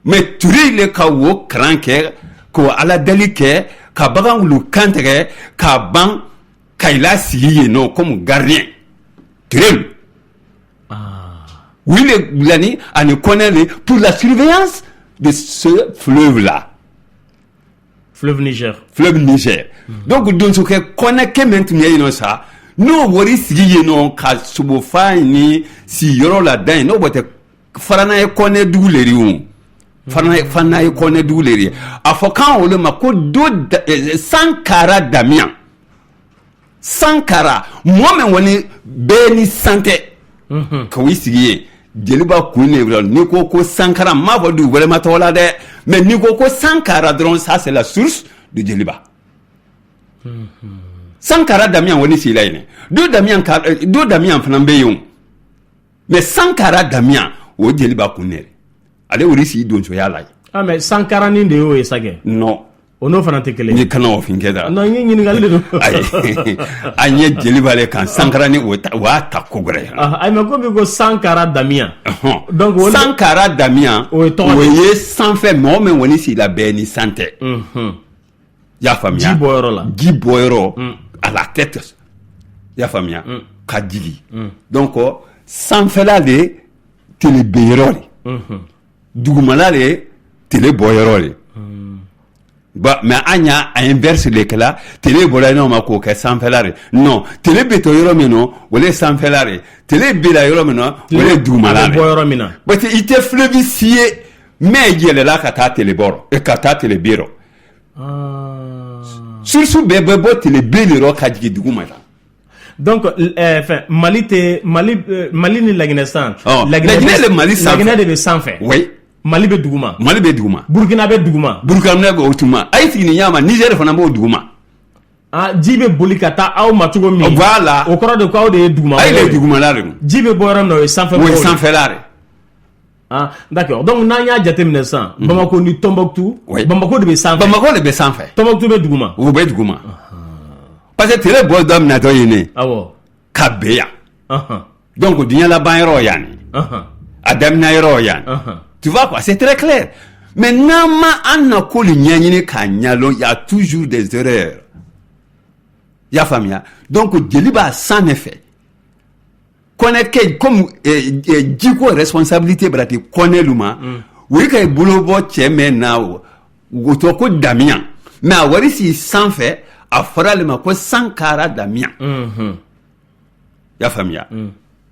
mais Ture le ka wo karan kɛ k'o aladeli kɛ ka bagan wulu kan tigɛ k'a ban ka i la sigi yen nɔ comme gardien Ture oui l'année on connaît pour la surveillance de ce fleuve là fleuve Niger donc don so que connaît que maintenant y no ça no wori sigi no ka subo fa ni si yoro la dan no bote farana e connaît douleri o farana e connaît douleri afokan o le mako do Sankara Damian Sankara moi men woni beni santé ka wi sigi Jeliba kune ni ko Sankara ma fɔ du vraiment tɔla dɛ mais ni ko Sankara dɔrɔn ça c'est la source de Jeliba Sankara Damian woni sila ine do Damian fana bɛ yen mais Sankara Damian o Jeliba kune ale wori si don so yala mais Sankara ni de yo ye sage non o no fana tɛ kelen ni kana o fin kɛda non ni ɲininkali de don an ye Jeliba le kan Sankara ni wa ta ko gɛrɛ ay mais ko bi ko Sankara Damian donc Sankara Damian o ye sanfɛ mɔgɔ min woni si la bɛɛ ni santé y'a faamuya ji bɔyɔrɔ à la tête y'a faamuya ka jigi donc sanfɛla de tele beyɔrɔ de dugumala de tele bɔyɔrɔ de mais an y'a inverse de kɛla tele bɔra yen ma k'o kɛ sanfɛla de non tele bɛ to yɔrɔ min na o le sanfɛla de tele bɛra yɔrɔ min na o le dugumala de parce que i tɛ fleuve si ye mais yɛlɛla ka taa tele bɔrɔ ka taa tele bɛ rɔ source bɛɛ bɛ bɔ tele bɛ de rɔ ka jigin duguma la. Donc Mali ni Laginɛ san Laginɛ le Mali sanfɛ Laginɛ de bɛ sanfɛ oui Mali bɛ duguma Burkina bɛ duguma Burkina bɛ o tuma a ye sigi ni ɲama Niger fana b'o duguma ji bɛ boli ka taa aw ma cogo min voilà o kɔrɔ de ko aw de ye duguma a ye dugumala de ji bɛ bɔ yɔrɔ min na o ye sanfɛ o ye sanfɛla de d'accord donc n'an y'a jateminɛ sisan Bamako ni Tombouctou Bamako de bɛ sanfɛ Tombouctou bɛ duguma o bɛ duguma parce que tele bɔ daminɛtɔ ye ne ka bɛ yan donc diɲɛ laban yɔrɔ yan a daminɛ yɔrɔ yan tu vois quoi c'est très clair mais n'an ma an na ko le ɲɛɲini k'a ɲɛdɔn il y a toujours des erreurs i y'a faamuya donc jeli b'a san ne fɛ kɔnɛ kɛ comme jiko responsabilité barati kɔnɛ lu ma o ye ka i bolo bɔ cɛ mɛn na o tɔ ko damiyan mais a wari si sanfɛ a fɔra ale ma ko Sankara Damian y'a faamuya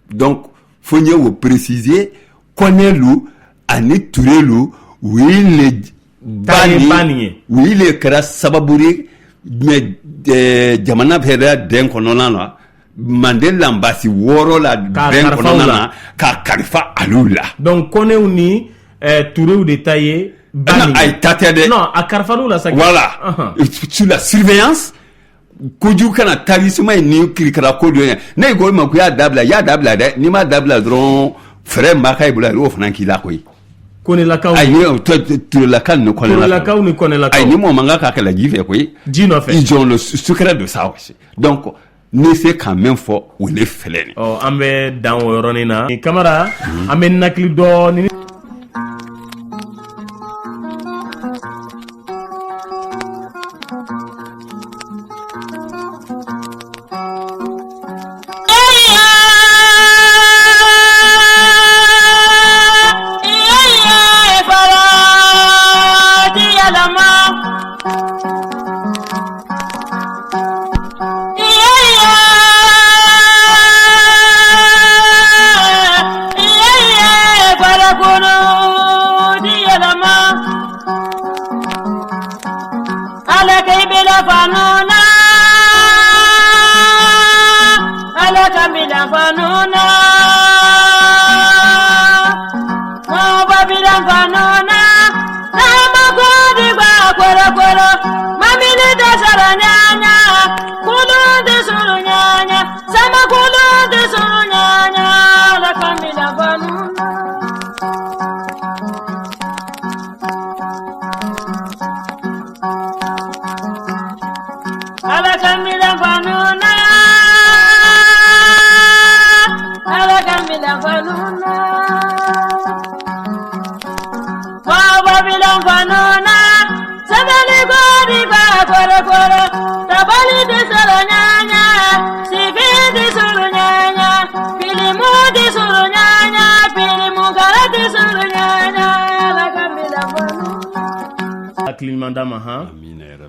donc fo n ye o préciser kɔnɛ lu ani Ture lu u ye le bani u ye le kɛra sababu mais jamana bɛɛ den kɔnɔna na Mandela Mbasi 6 la den kɔnɔna na ka kalifa alu la donc kɔnɛw ni Turew de ta ye non a kalifalu la voilà sur la surveillance koju kana tarisuma ni kirikara ko do ne go ma ko ya dabla dɛ ni ma dabla dɔrɔn frère Maka ibula o fana kila koyi Konelakaw ayi Turelakaw ni Konelakaw ayi ni mo manga ka kala ji fɛ koyi ji nɔfɛ ils ont le secret de ça aussi donc ne se quand même fɔ o le fɛlɛ ni an bɛ dan o yɔrɔnin na Kamara an bɛ nakili dɔɔni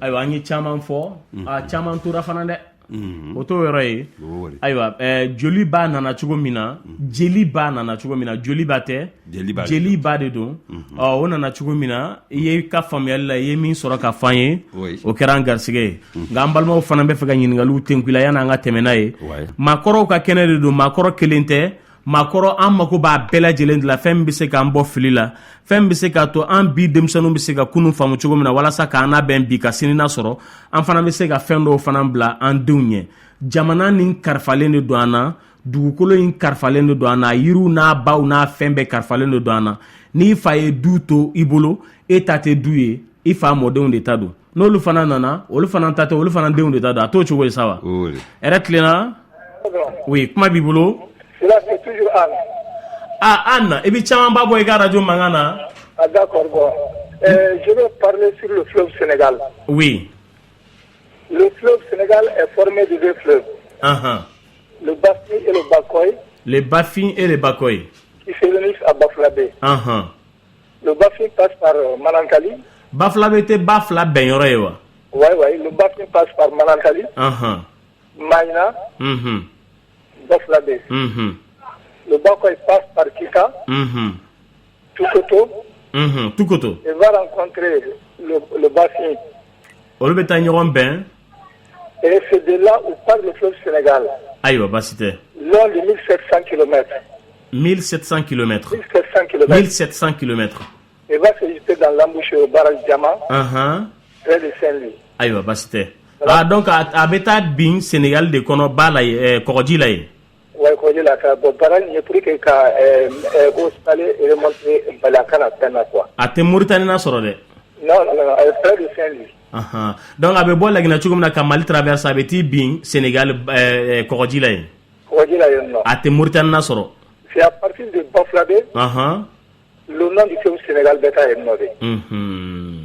ayiwa an ye caman fɔ a caman tora fana dɛ o t'o yɔrɔ ye ayiwa joli ba nana cogo min na jeli ba nana cogo min na joli ba tɛ jeli ba de don o nana cogo min na i ye ka faamuyali la i ye min sɔrɔ ka f'an ye o kɛra an garisɛgɛ ye nka an balimaw fana bɛ fɛ ka ɲininkaliw tenku la yanni an ka tɛmɛ n'a ye maakɔrɔw ka kɛnɛ de don maakɔrɔ kelen tɛ maakɔrɔ an mako b'a bɛɛ lajɛlen de la fɛn min bɛ se k'an bɔ fili la fɛn min bɛ se k'a to an bi denmisɛnninw bɛ se ka kunun faamu cogo min na walasa k'an labɛn bi ka sinina sɔrɔ an fana bɛ se ka fɛn dɔw fana bila an denw ɲɛ jamana nin karifalen de don an na dugukolo in karifalen de don an na yiriw n'a baw n'a fɛn bɛɛ karifalen de don an na n'i fa ye du to i bolo e ta tɛ du ye i fa mɔdenw de ta don n'olu fana nana olu fana ta tɛ olu fana denw de ta don a t'o cogo ye sa wa hɛrɛ tilenna oui kuma b'i bolo c'est toujours Anne. Anne, et puis tu as un babo et radio mangana. D'accord, bon. Je vais parler sur le fleuve Sénégal. Oui. Le fleuve Sénégal est formé de 2 fleuves. le Bafi et le Bakoy. Les Bafi et les Bakoy. Qui se réunissent à Baflabé. Le Bafi passe par Manantali. Baflabé te Bafla Benyorewa. Oui, le Bafi passe par Manantali. Maïna. Baflabé. Le Bakoy passe par Kika. Tukoto. Tukoto. Et va rencontrer le Bafi. Ben. Et c'est de là où part le fleuve Sénégal. Aïe, basité. Long de 1700 km. 1700 km. 1700 km. Et va se jeter dans l'embouchure au barrage Diamant. Près de Saint-Louis. Aïe, basité. Ah, donc, à Beta Bing, Sénégal, de Kono Balaye, Korodjilaye. Oui, Korodjilaye. Bon, barrage, il n'y a plus qu'à installer et remonter Balakana, quoi. À te Mauritanie, n'a soré. Non, près de Saint-Louis. Donc, avec bon, la Guinée, na Kamali traverse avec Bing, Sénégal, Korodjilaye. Korodjilaye, non. À te Mauritanie, n'a soré. C'est à partir de Baflabé. Le nom du club Sénégal Beta est nommé.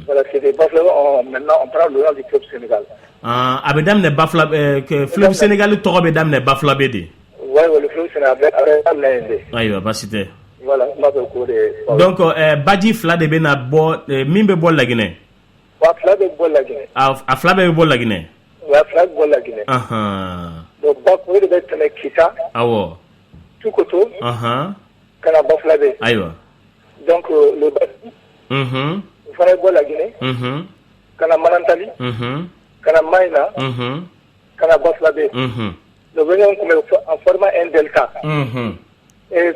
Voilà, c'est des Baflabé. Maintenant, on prend le nom du club Sénégal. Abedam ne Baflabé, que fleuve Sénégal, le Toro Bedam ne Baflabé. Oui, le fleuve Sénégal, Beta. Aïe, basité. Voilà, donc, Badi Flade Bena Bo, Mimbe Bol la Guinée. Flade Bol la Guinée. A Flade Bol la Guinée. Oui, Flade Bol la Guinée. Donc, Bakoy de Beta Kita. Awo. Tukoto. Kana Baflabé. Aïwa. Donc, le Badi. Flade Bol la Guinée. Kana Manantali. Kana Maïna. Kana Baflabé. Nous venons en formant un delta. Et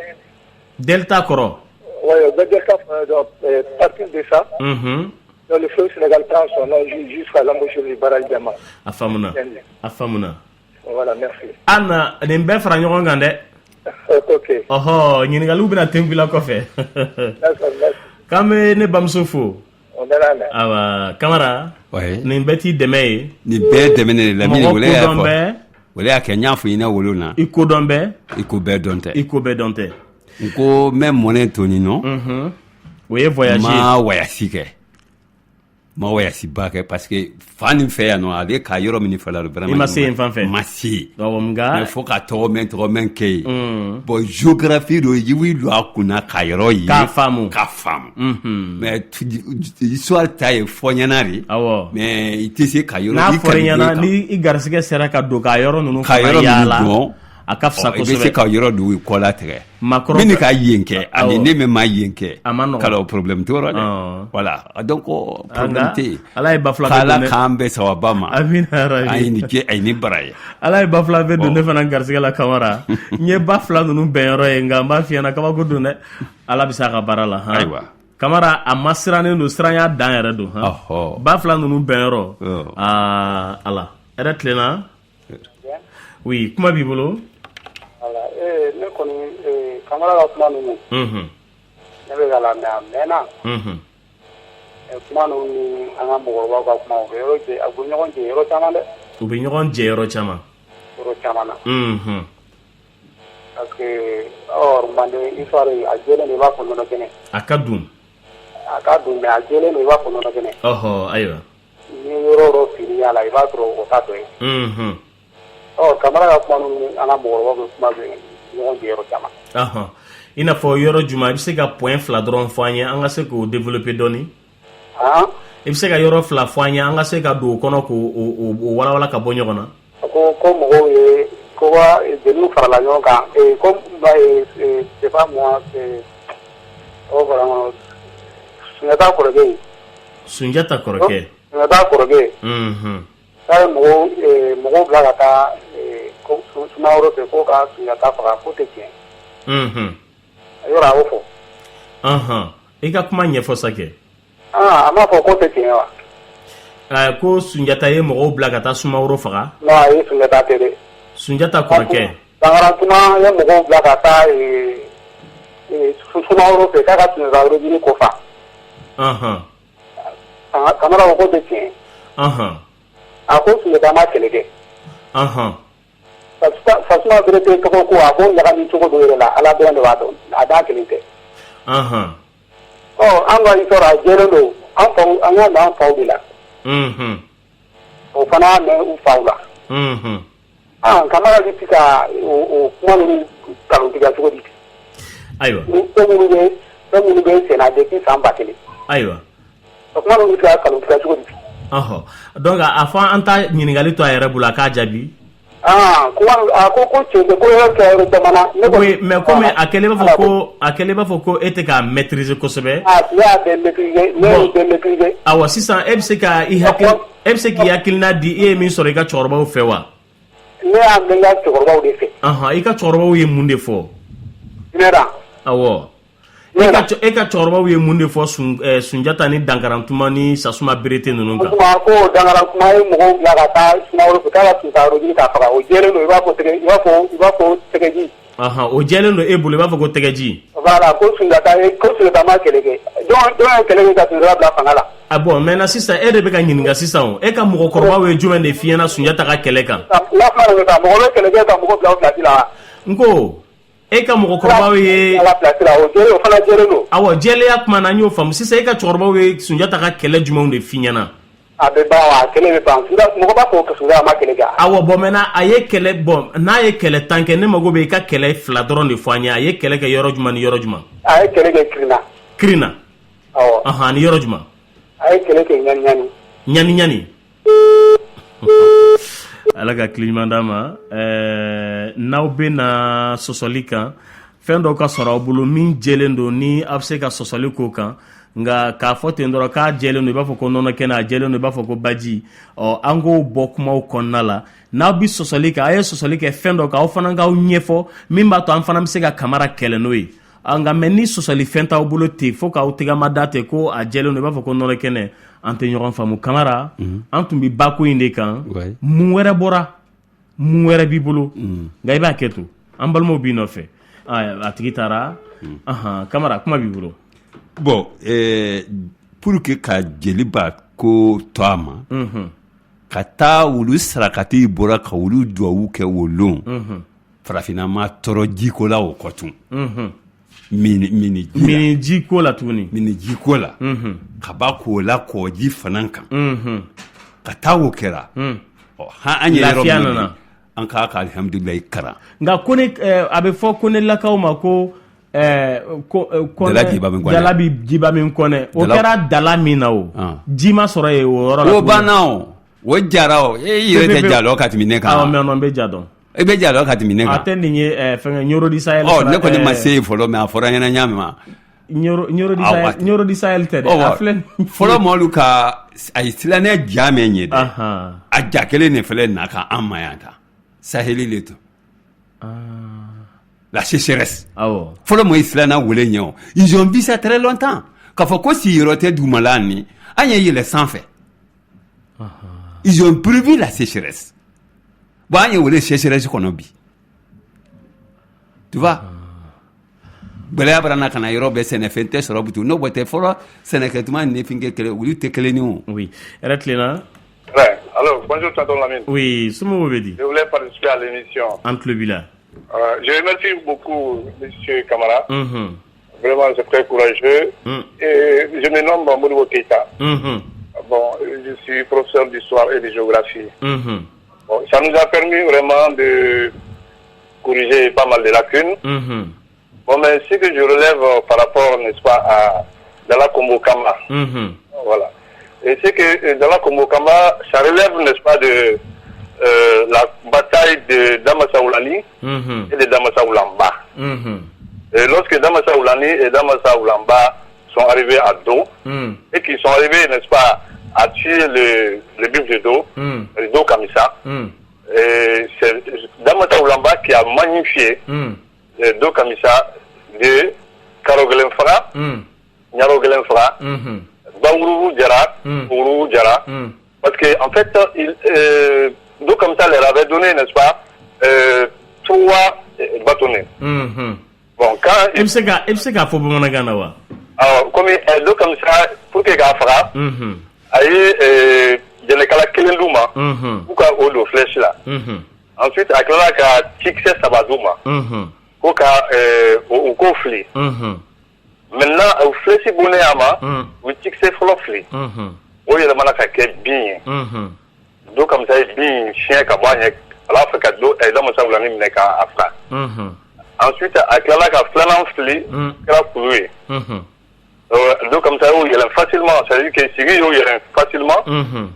delta Koro. Oui, le delta, partir de ça, donc le fleuve Sénégal prend son nom jusqu'à l'embouchure du barrage Diamant. Afamuna. Voilà, merci. Anna, Nembe Fragnon Gande. Ok. Oh, Ningalou Bina Tembila Kofe. Kame ne Bamsofo. Awa, Kamara. Oui. Nimbeti Deme. Ni be demene la mini wole a Kenya fu ina wolona. Iko dombe. Iko be donte. Iko be donte. Ko même monen toni non. Oui, voyager. Ma wayasi bake parce que fani fe ya no ade ka yoro mini fala vraiment. Il m'a c'est fan fait. Masi. Dawamga. Il faut ka to men ke. Bon géographie do yiwi do akuna ka yoro yi. Ka famu. Mais histoire taille fonyanari. Awo. Mais itese ka yoro na fonyana ni igarsige sera ka do ka yoro nunu fa yala. Akafsa ko se ka yoro do ko la tere. Mini ka yenke ani ne me ma yenke. Kala problème to voilà. Donc problème te. Ala bafla kala kambe sawabama. Amina rabi. Ay ni ke ay ni baraye. Ala bafla be do ne fana garsiga la kamara. Nye bafla nunu benro e ngamba fiana kaba ko do ne. Ala bisa ka barala ha. Aywa. Kamara amasirane no sranya dan yere do ha. Bafla nunu benro. Ala. Era tlena. Oui, kuma bibolo. Ne kɔni kamara ka kuma ninnu ne bɛ ka lamɛn a mɛnna kuma ninnu ni an ka mɔgɔkɔrɔbaw ka kuma u bɛ ɲɔgɔn jɛ yɔrɔ caman dɛ u bɛ ɲɔgɔn jɛ yɔrɔ caman na parce que manden histoire a jɛlen de i b'a fɔ nɔnɔ kɛnɛ a ka dun mais a jɛlen de i b'a fɔ nɔnɔ kɛnɛ ayiwa ni yɔrɔ dɔ filiya la i b'a sɔrɔ o t'a dɔ ye kamara ka kuma ninnu an ka mɔgɔkɔrɔbaw bɛ kuma bɛ ɲɔgɔn jɛ yɔrɔ caman i n'a fɔ yɔrɔ juma i bɛ se ka point fila dɔrɔn fɔ an ye an ka se k'o développer dɔɔni i bɛ se ka yɔrɔ fila fɔ an ye an ka se ka don o kɔnɔ k'o walawala ka bɔ ɲɔgɔn na ko mɔgɔw ye ko ka jeliw farala ɲɔgɔn kan ko c'est pas moi o fara ɲɔgɔn Sunjata kɔrɔkɛ Sunjata kɔrɔkɛ k'a ye mɔgɔw bila ka taa Sumaworo fɛ ko ka Sunjata faga ko tɛ tiɲɛ yɔrɔ a y'o fɔ i ka kuma ɲɛfɔ sa kɛ a m'a fɔ ko tɛ tiɲɛ wa ko Sunjata ye mɔgɔw bila ka taa Sumaworo faga non a ye Sunjata tɛ dɛ Sunjata kɔrɔkɛ Dankaratuma ye mɔgɔw bila ka taa Sumaworo fɛ k'a ka Sunjata ɲini ko fa Kamara ko tɛ tiɲɛ a ko Sunjata ma kɛlɛ kɛ Fasuma Berete tɔgɔ ko a ko ɲagami cogo dɔ yɛrɛ la Ala dɔrɔn de b'a dɔn a da kelen tɛ an ka histoire a jɛlen don an y'a mɛn an faw de la o fana y'a mɛn u faw la Kamara bɛ se ka o kuma ninnu nkalontigiya cogo di? Ayiwa. Ni fɛn minnu bɛ senna depuis san 1000. Ayiwa. O kuma ninnu bɛ se ka nkalontigiya cogo di? Donc a fɔ an ta ɲininkali to a yɛrɛ bolo a k'a jaabi. Ko cɛ ko yɔrɔ kɛ yɔrɔ jamana. Oui, mais comme a kɛlen b'a fɔ ko e tɛ k'a maîtriser kosɛbɛ. Ne y'a bɛɛ maîtriser, ne y'o bɛɛ maîtriser. Awɔ sisan e bɛ se k'i hakilina di e ye min sɔrɔ i ka cɛkɔrɔbaw fɛ wa? Ne y'a mɛn n ka cɛkɔrɔbaw de fɛ. I ka cɛkɔrɔbaw ye mun de fɔ? Tiɲɛna. Awɔ. E ka cɛkɔrɔbaw ye mun de fɔ Sunjata ni Dankarantuma ni Sasuma Berete ninnu kan? Ko Dankarantuma ye mɔgɔw bila ka taa Sumaworo fɛ k'a ka Sunjata ɲini k'a faga. O jɛlen don i b'a fɔ tɛgɛji. O jɛlen don e bolo i b'a fɔ ko tɛgɛji. Voilà, ko Sunjata ma kɛlɛ kɛ. Jɔn ye kɛlɛ kɛ ka Sunjata bila fanga la. Bon maintenant sisan e de bɛ ka ɲininka sisan e ka mɔgɔkɔrɔbaw ye jumɛn de f'i ɲɛna Sunjata ka kɛlɛ kan? N'a fɔra ko mɔgɔ bɛ kɛlɛ kɛ ka mɔgɔ bila o pilasi la. N ko e ka mɔgɔkɔrɔbaw ye o fana jɛlen don. Awɔ jɛlenya kuma na n y'o faamu sisan e ka cɛkɔrɔbaw ye Sunjata ka kɛlɛ jumɛnw de f'i ɲɛna? A bɛ ban wa kɛlɛ bɛ ban mɔgɔ b'a fɔ ko Sunjata ma kɛlɛ kɛ. Awɔ bon maintenant a ye kɛlɛ n'a ye kɛlɛ 10 kɛ ne mago bɛ i ka kɛlɛ 2 dɔrɔn de fɔ an ye a ye kɛlɛ kɛ yɔrɔ jumɛn ni yɔrɔ jumɛn? A ye kɛlɛ kɛ Kirina. Kirina. Awɔ. Ni yɔrɔ jumɛn? A ye kɛlɛ kɛ Ɲani. Ala ka tile ɲuman d'a ma n'aw bɛ na sɔsɔli kan fɛn dɔw ka sɔrɔ aw bolo min jɛlen don ni aw bɛ se ka sɔsɔli k'o kan nka k'a fɔ ten dɔrɔn k'a jɛlen don i b'a fɔ ko nɔnɔ kɛnɛ a jɛlen don i b'a fɔ ko baji an k'o bɔ kumaw kɔnɔna la n'aw bɛ sɔsɔli kɛ a ye sɔsɔli kɛ fɛn dɔ kan aw fana k'aw ɲɛfɔ min b'a to an fana bɛ se ka Kamara kɛlɛ n'o ye nka mɛ ni sɔsɔli fɛn t'aw bolo ten fo k'aw tɛgɛma da ten ko a jɛlen don i b'a fɔ ko nɔnɔ kɛnɛ an tɛ ɲɔgɔn faamu Kamara an tun bɛ bako in de kan mun wɛrɛ bɔra mun wɛrɛ b'i bolo nka i b'a kɛ to an balimaw b'i nɔfɛ a tigi taara Kamara kuma b'i bolo. Bon pour que ka jeliba ko to a ma ka taa wulu sarakati bɔra ka wulu duwawu kɛ wolon farafinna ma tɔɔrɔ jiko la o kɔtun mini jiko la tuguni mini jiko la ka ba k'o la kɔji fana kan ka taa o kɛra an ye yɔrɔ min an k'a ka alhamdulilayi kara nka ko ne a bɛ fɔ ko ne lakaw ma ko Jalabi jiba min kɔnɛ o kɛra dala min na o ji ma sɔrɔ yen o yɔrɔ la o banna o jara o e yɛrɛ tɛ jalo ka tɛmɛ ne kan mais non bɛ ja dɔn e bɛ jalo ka tɛmɛ ne kan a tɛ nin ye fɛngɛ Ɲorodi Sahel ne kɔni ma se fɔlɔ mais a fɔra ɲɛna ɲa min ma Ɲorodi Sahel tɛ dɛ a filɛ fɔlɔ mɔlu ka a ye silamɛ ja mɛn ye dɛ a ja kelen de filɛ na ka an ma yan ta Saheli le to la sécheresse. Fɔlɔ mɔ silamɛ wele ɲɛ ils ont vu ça très longtemps k'a fɔ ko si yɔrɔ tɛ dugumala ni an ye yɛlɛ sanfɛ ils ont prévu la sécheresse bon an ye wele sécheresse kɔnɔ bi tu vois gbɛlɛya bara na kana yɔrɔ bɛɛ sɛnɛfɛn tɛ sɔrɔ butu n'o bɔ tɛ fɔlɔ sɛnɛkɛtuma ni finkɛ kɛlɛ olu tɛ kelen ni o. Oui, yɛrɛ tilenna. Ouais, alors bonjour tonton Lamine. Oui, Soumou Bedi. Je voulais participer à l'émission. En club là. Je remercie beaucoup monsieur Kamara. Vraiment, c'est très courageux. Et je me nomme Modibo Keita. Bon, je suis professeur d'histoire et de géographie. Bon, ça nous a permis vraiment de corriger pas mal de lacunes. Bon, mais ce que je relève par rapport, n'est-ce pas, à Dala Kombokama. Voilà. Et c'est que Dala Kombokama, ça relève, n'est-ce pas, de la bataille de Damassa Oulani et de Damassa Oulamba. Et lorsque Damassa Oulani et Damassa Oulamba sont arrivés à Do, et qu'ils sont arrivés, n'est-ce pas, à tuer le bif de Do, le Do Kamisa, et c'est Damassa Oulamba qui a magnifié le Do Kamisa de Karogelenfra, Nyarogelenfra, Bangourou Djara, Ourou Djara, parce que en fait, Do Kamisa leur avait donné, n'est-ce pas, 3 bâtonnets. Bon, quand il me sait qu'à faut bon gana alors comme Do Kamisa pour que Gafra, aïe, je ne cala Kelenduma, ou ka Odo flèche là. Ensuite, à Clara ka Tikse Sabadouma, ou ka au conflit. Maintenant, au flèche Bonéama, ou Tikse Flofli. Oui, il y a bien. Do Kamisa est bien chien Kabanye ala fɛ ka do lamasa wulani minɛ k'a fila ensuite a tilala ka filanan fili kɛra kulu ye donc comme ça y'o yɛlɛn facilement c'est à dire que sigi y'o yɛlɛn facilement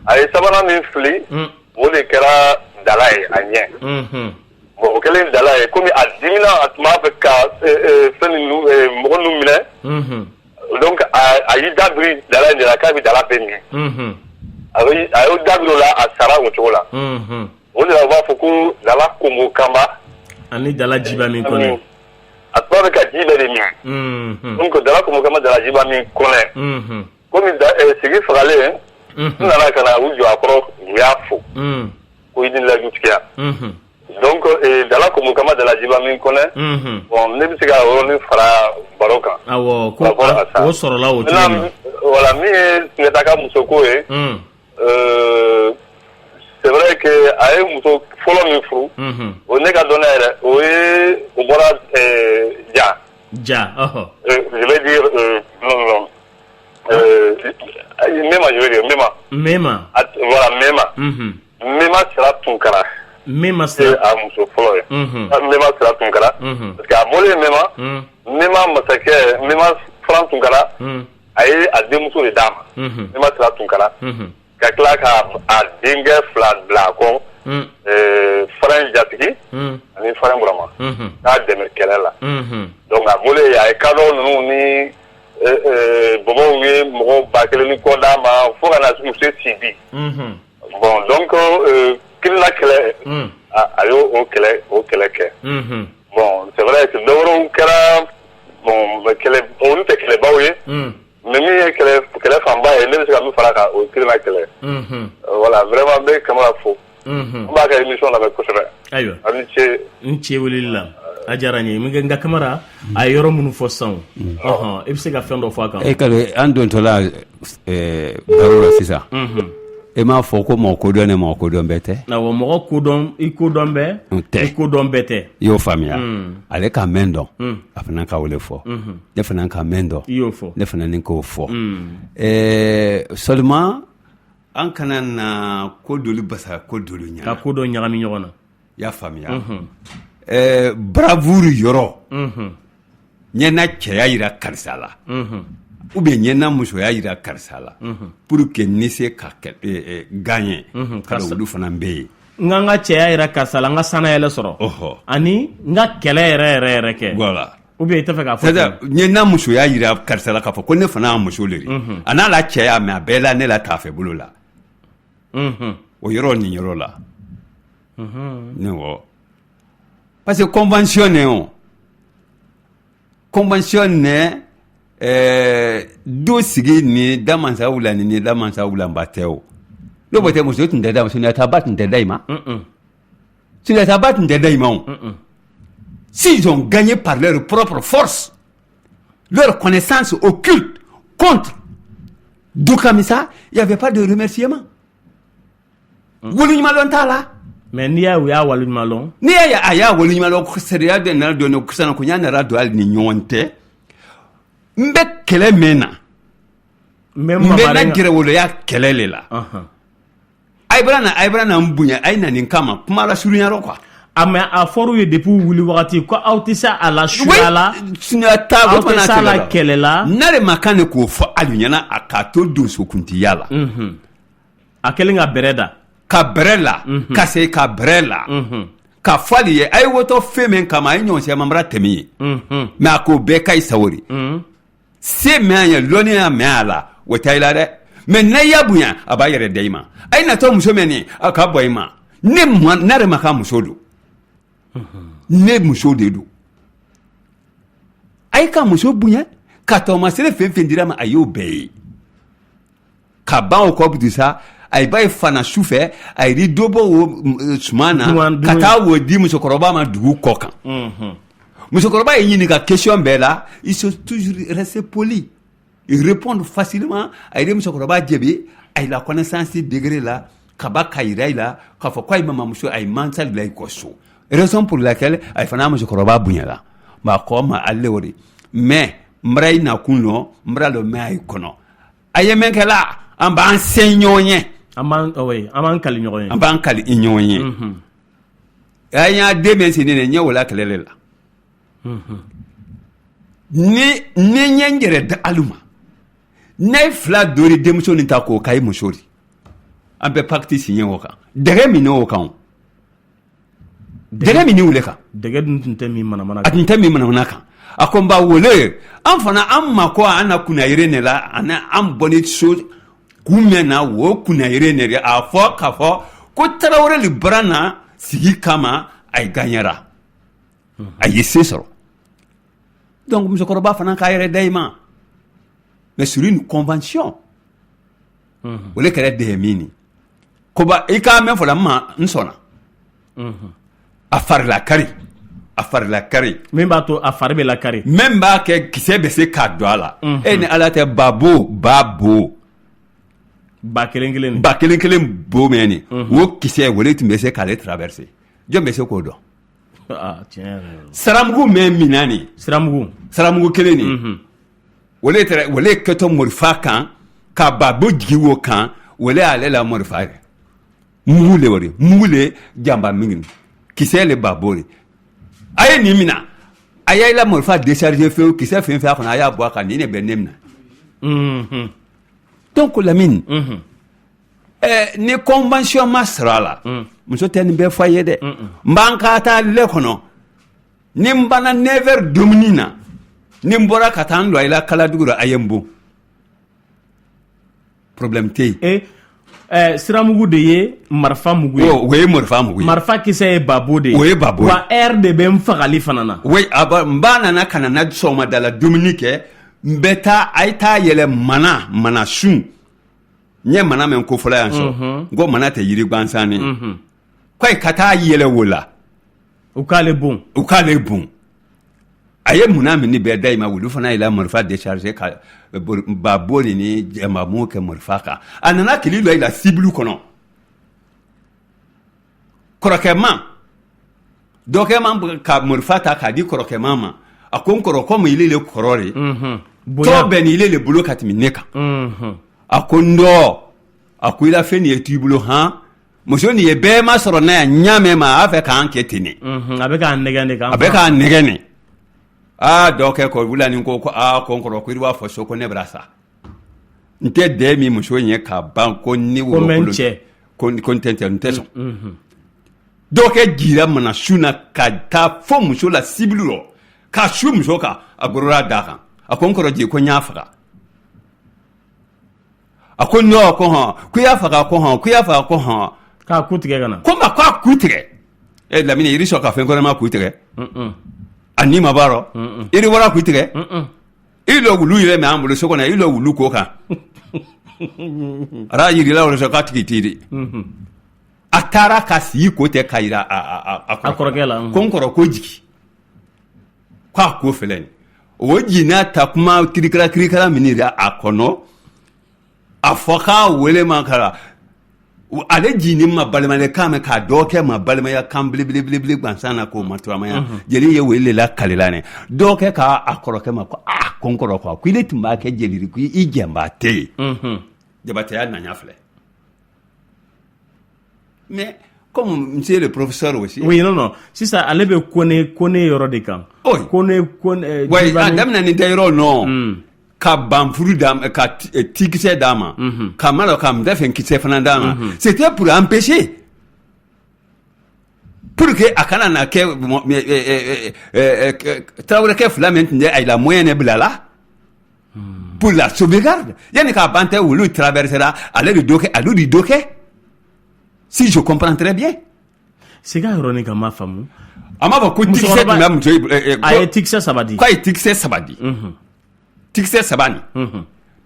a ye sabanan min fili o de kɛra dala ye a ɲɛ bon o kɛlen dala ye komi a dimina a tun b'a fɛ ka fɛn mɔgɔ ninnu minɛ donc a y'i da biri dala in de la k'a bɛ dala bɛɛ minɛ a y'o da biri o la a sara o cogo la o de la u b'a fɔ ko dala komo kanba ani dala jiba min kɔnɛ a tun b'a fɛ ka ji bɛɛ de minɛ donc dala komo kanba dala jiba min kɔnɛ komi sigi fagalen n nana ka na u jɔ a kɔrɔ u y'a fo ko i ni lajutigiya donc dala komo kanba dala jiba min kɔnɛ bon ne bɛ se ka yɔrɔnin fara baro kan awɔ ko o sɔrɔla o cogo min voilà min ye Sunjata ka muso ko ye c'est vrai que a ye muso fɔlɔ min furu o ne ka dɔnna yɛrɛ o ye o bɔra ja je vais dire non Mema je vais dire Mema voilà Mema sera Tunkara Mema sera a muso fɔlɔ ye Mema sera Tunkara parce que a bɔlen Mema masakɛ Mema Fran Tunkara a ye a denmuso de d'a ma Mema sera Tunkara ka tila ka a denkɛ fila bila a kɔ Fran Jatigi ani Fran Burama k'a dɛmɛ kɛlɛ la donc a bɔlen a ye kadɔ ninnu ni bɔbɔw ye mɔgɔ 1000 ni kɔ d'a ma fo ka na se Sidi bon donc kirila kɛlɛ a y'o kɛlɛ kɛ bon c'est vrai que dɔwɛrɛw kɛra bon kɛlɛ olu tɛ kɛlɛbaw ye mais min ye kɛlɛ fanba ye ne bɛ se ka min fara kan o kirila kɛlɛ voilà vraiment n bɛ Kamara fo n b'a ka émission lamɛn kosɛbɛ ayiwa a ni ce n ce weleli la a diyara n ye min kɛ nka Kamara a ye yɔrɔ minnu fɔ sisan i bɛ se ka fɛn dɔ fɔ a kan ka an dontɔla baro la sisan e m'a fɔ ko mɔgɔ kodɔn ni mɔgɔ kodɔn bɛɛ tɛ awɔ mɔgɔ kodɔn i kodɔn bɛɛ i kodɔn bɛɛ tɛ i y'o faamuya ale ka mɛn dɔn a fana ka wele fɔ ne fana ka mɛn dɔn i y'o fɔ ne fana ni k'o fɔ seulement an kana na ko doli basa ko doli ɲana ka ko dɔ ɲagami ɲɔgɔn na i y'a faamuya bravoure yɔrɔ ɲɛna cɛya yira karisa la ou bien ɲɛna musoya yira karisa la pour que ni se ka gagner kada olu fana bɛ yen n ka cɛya yira karisa la n ka sanayɛlɛ sɔrɔ ani n ka kɛlɛ yɛrɛ kɛ voilà ou bien i tɛ fɛ k'a fɔ c'est-à-dire ɲɛna musoya yira karisa la k'a fɔ ko ne fana y'a muso le ye a n'a la cɛya mais a bɛɛ la ne la t'a fɛ bolo la o yɔrɔ ni yɔrɔ la ne wɔ parce que convention ne do sigi ni damansa wula ni damansa wula ba tɛ o n'o bɛ tɛ muso tun tɛ da Sunjata ba tun tɛ da i ma Sunjata ba tun tɛ da i ma o s'ils ont gagné par leur propre force leur connaissance occulte contre Doukamisa il n'y avait pas de remerciement woluɲuman lɔn t'a la mais n'i y'a waliɲuman lɔn n'i y'a waliɲuman lɔn sariya de nana don kusan ko n y'a nana don hali ni ɲɔgɔn tɛ n bɛ kɛlɛ mɛn na n bɛ na gɛrɛwoloya kɛlɛ le la a ye bara na n bonya a ye na nin kama kuma la surunyarɔ quoi mais a fɔr'u ye depuis wuli wagati ko aw tɛ se a la suya la aw tɛ se a la kɛlɛ la ne de ma kan de k'o fɔ alu ɲɛna a k'a to donsokuntiya la a kɛlen ka bɛrɛ da ka bɛrɛ la ka se ka bɛrɛ la ka fɔ ale ye a ye wotɔ fɛn min kama a ye ɲɔgɔn mamara tɛmɛ ye mais a k'o bɛɛ ka ɲi sawori se mɛn a ye lɔnniya mɛn a la o tɛ i la dɛ mais n'a y'a bonya a b'a yɛrɛ da i ma a ye natɔ muso min ye a ka bɔ i ma ne yɛrɛ ma ka muso don ne muso de don a ye ka muso bonya ka tɔgɔmasere fɛn fɛn dira ma a y'o bɛɛ ye ka ban o kɔ butu sa a ba ye fana su fɛ a ye dɔ bɔ o suman na ka taa o di musokɔrɔba ma dugu kɔ kan musokɔrɔba ye ɲininka question bɛɛ la ils sont toujours restés polis ils répondent facilement a ye musokɔrɔba jaabi a ye la connaissance degré la ka ba ka yira i la k'a fɔ ko a ye mamamuso a ye mansa bila i kɔ so raison pour laquelle a ye fana musokɔrɔba bonyala m'a kɔ ma ale o de mais n bara i nakun lɔ n bara lɔ mɛ a ye kɔnɔ a ye min kɛ la an b'an se ɲɔgɔn ye an b'an kali ɲɔgɔn ye an b'an kali i ɲɔgɔn ye a y'a den min sen ne ɲɛ wala kɛlɛ la ni ɲɛ yɛrɛ da aluma ne fila dori denmuso ni ta k'o k'a ye muso de an bɛ pacte signé o kan dɛgɛ min o kan dɛgɛ min wele kan dɛgɛ dun tun tɛ min manamana a tun tɛ min manamana kan a ko n b'a wele an fana an ma ko an na kunna yere ne la ani an bɔni so kun mɛn na o kunna yere ne a fɔ k'a fɔ ko Tarawele le bara na sigi kama a gagnera a ye se sɔrɔ donc musokɔrɔba fana k'a yɛrɛ da i ma mais sur une convention o le kɛra de min ko ba i k'a mɛn fɔla ma n sɔnna a farila kari min b'a to a fari bɛ lakari même b'a kɛ kisɛ bɛ se k'a don a la e ni ala tɛ ba kelen bo mɛn ni o kisɛ wele tun bɛ se k'ale traverser jɔn bɛ se k'o dɔn saramugu mɛn mina ni saramugu kelen ni wele kɛtɔ morifa kan ka babo jigi o kan wele ale la morifa yɛrɛ mugu le jamba mingin kisɛ le babo de a ye nin mina a y'a la morifa décharger fewu kisɛ fɛn fɛn a kɔnɔ a y'a bɔ a kan nin de bɛ ne mina donc Lamine ni convention ma sɔrɔ a la muso tɛ nin bɛɛ fɔ a ye dɛ n b'an ka taa le kɔnɔ ni n banna 9h dumuni na ni n bɔra ka taa n don a la kaladugu la a ye n bon problème tɛ yen siramugu de ye marifa mugu ye o ye marifa mugu ye marifa kisɛ ye babo de ye o ye babo ye wa air de bɛ n fagali fana na oui n ba nana ka na sɔgɔmada la dumuni kɛ n bɛ taa a ye taa yɛlɛ mana sun n ye mana min ko fɔlɔ yan sɔrɔ n ko mana tɛ yiri gansan ye k'ayi ka taa yɛlɛ o la u k'ale bon a ye munna min ni bɛɛ da i ma olu fana yɛlɛ marifa décharger ka babo de ni jamamu kɛ marifa kan a nana kili dɔ i la sibulu kɔnɔ kɔrɔkɛma dɔgɔkɛma ka marifa ta k'a di kɔrɔkɛma ma a ko n kɔrɔ komi ile le kɔrɔ de tɔ bɛɛ ni ile le bolo ka tɛmɛ ne kan a ko n dɔ a ko i la fɛn nin ye t'i bolo han muso nin ye bɛɛ ma sɔrɔ n'a ye ɲaamɛ ma a b'a fɛ k'an kɛ ten ne a bɛ k'a nɛgɛn de kan a bɛ k'a nɛgɛn ne dɔgɔkɛ ko wula ni ko ko n kɔrɔ ko i b'a fɔ so ko ne bɛra sa n tɛ dɛ min muso ye k'a ban ko ni wolo ko n tɛ n tɛ sɔn dɔgɔkɛ jira mana su na ka taa fɔ muso la sibili rɔ k'a su muso kan a gorora da kan a ko n kɔrɔ je ko n y'a faga a ko non ko hɔn ko i y'a faga ko hɔn ko i y'a faga ko hɔn k'a ku tigɛ ka na ko ma ko a ku tigɛ Lamine yiri sɔn ka fɛn kɔnɔ ma ku tigɛ a ni ma b'a rɔ yiri wara ku tigɛ i lɔ wulu yɛrɛ mɛ an bolo so kɔnɔ i lɔ wulu ko kan ara yirila wala sɔ k'a tigi ti de a taara ka sigi ko tɛ ka yira a kɔrɔkɛ la ko n kɔrɔ ko jigi k'a ko filɛ o jiginna ta kuma kirikara min yɛrɛ a kɔnɔ a fɔ k'a wele man kara ale jini ma balimaya kan mɛn k'a dɔ kɛ ma balimaya kan belebele gansan na k'o ma turamaya jeli ye wele la kalila ne dɔ kɛ k'a kɔrɔkɛ ma ko ko n kɔrɔ ko ile tun b'a kɛ jeliri ko i jɛnbaa tɛ yen jabatɛya nanya filɛ mais comme monsieur le professeur aussi oui non sisan ale bɛ kone yɔrɔ de kan kone ouais a daminɛ nin tɛ yɔrɔ non ka banfuru d'a ma ka tikisɛ d'a ma ka mana ka n tɛ fɛ kisɛ fana d'a ma c'était pour empêcher pour que a kana na kɛ tarawelekɛ fila min tun tɛ a la moyen ne bila la pour la sauvegarde yani k'a ban tɛ olu traversera ale de dɔ kɛ si je comprends très bien siga yɔrɔnin kan m'a faamu a m'a fɔ ko tikisɛ tun bɛ muso a ye tikisɛ saba di k'a ye tikisɛ saba di tikisɛ saba nin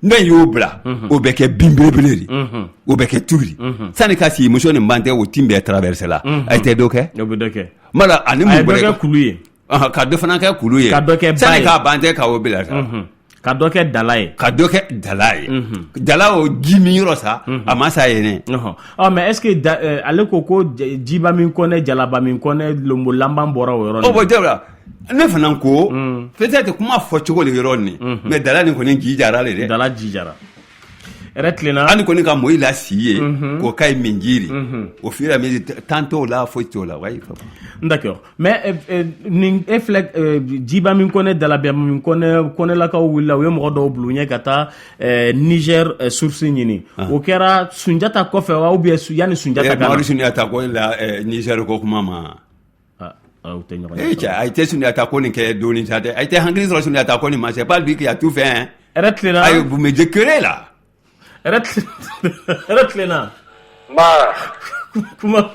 n'o y'o bila o bɛ kɛ bin belebele de o bɛ kɛ turi sani ka sigi muso nin ban tɛ o tin bɛɛ traversé la a tɛ dɔ kɛ o bɛ dɔ kɛ mala ani mun bɛ kɛ kulu ye ka dɔ fana kɛ kulu ye ka dɔ kɛ ba ye sani k'a ban tɛ ka o bila ka dɔ kɛ dala ye dala o ji min yɔrɔ sa a ma sa ye ne mais est ce que ale ko jiba min kɔnɛ jalaba min kɔnɛ lombo lanban bɔra o yɔrɔ o bɔ jabra ne fana ko peut-être kuma fɔ cogo le yɔrɔ nin mais dala nin kɔni ji jara le dɛ dala ji jara Retlena. Ani koni ka moyi la siye ko kay minjiri. Au fur et à mesure tantôt là faut là ouais. D'accord. Mais ning eflek jiba min connaît de la bien min connaît la ka willa we mo do blunya kata Niger source nyini. O kera Sunjata ko fe wa ou bien yani Sunjata kana. Mari Sunjata ko la Niger ko kuma ma. Aïté Sunjata ko ni ke doni ça aïté hangri sur Sunjata ko ni ma c'est pas lui qui a tout fait hein. Retlena. Aïe vous me déclarez là. Retlena. Ma. Kuma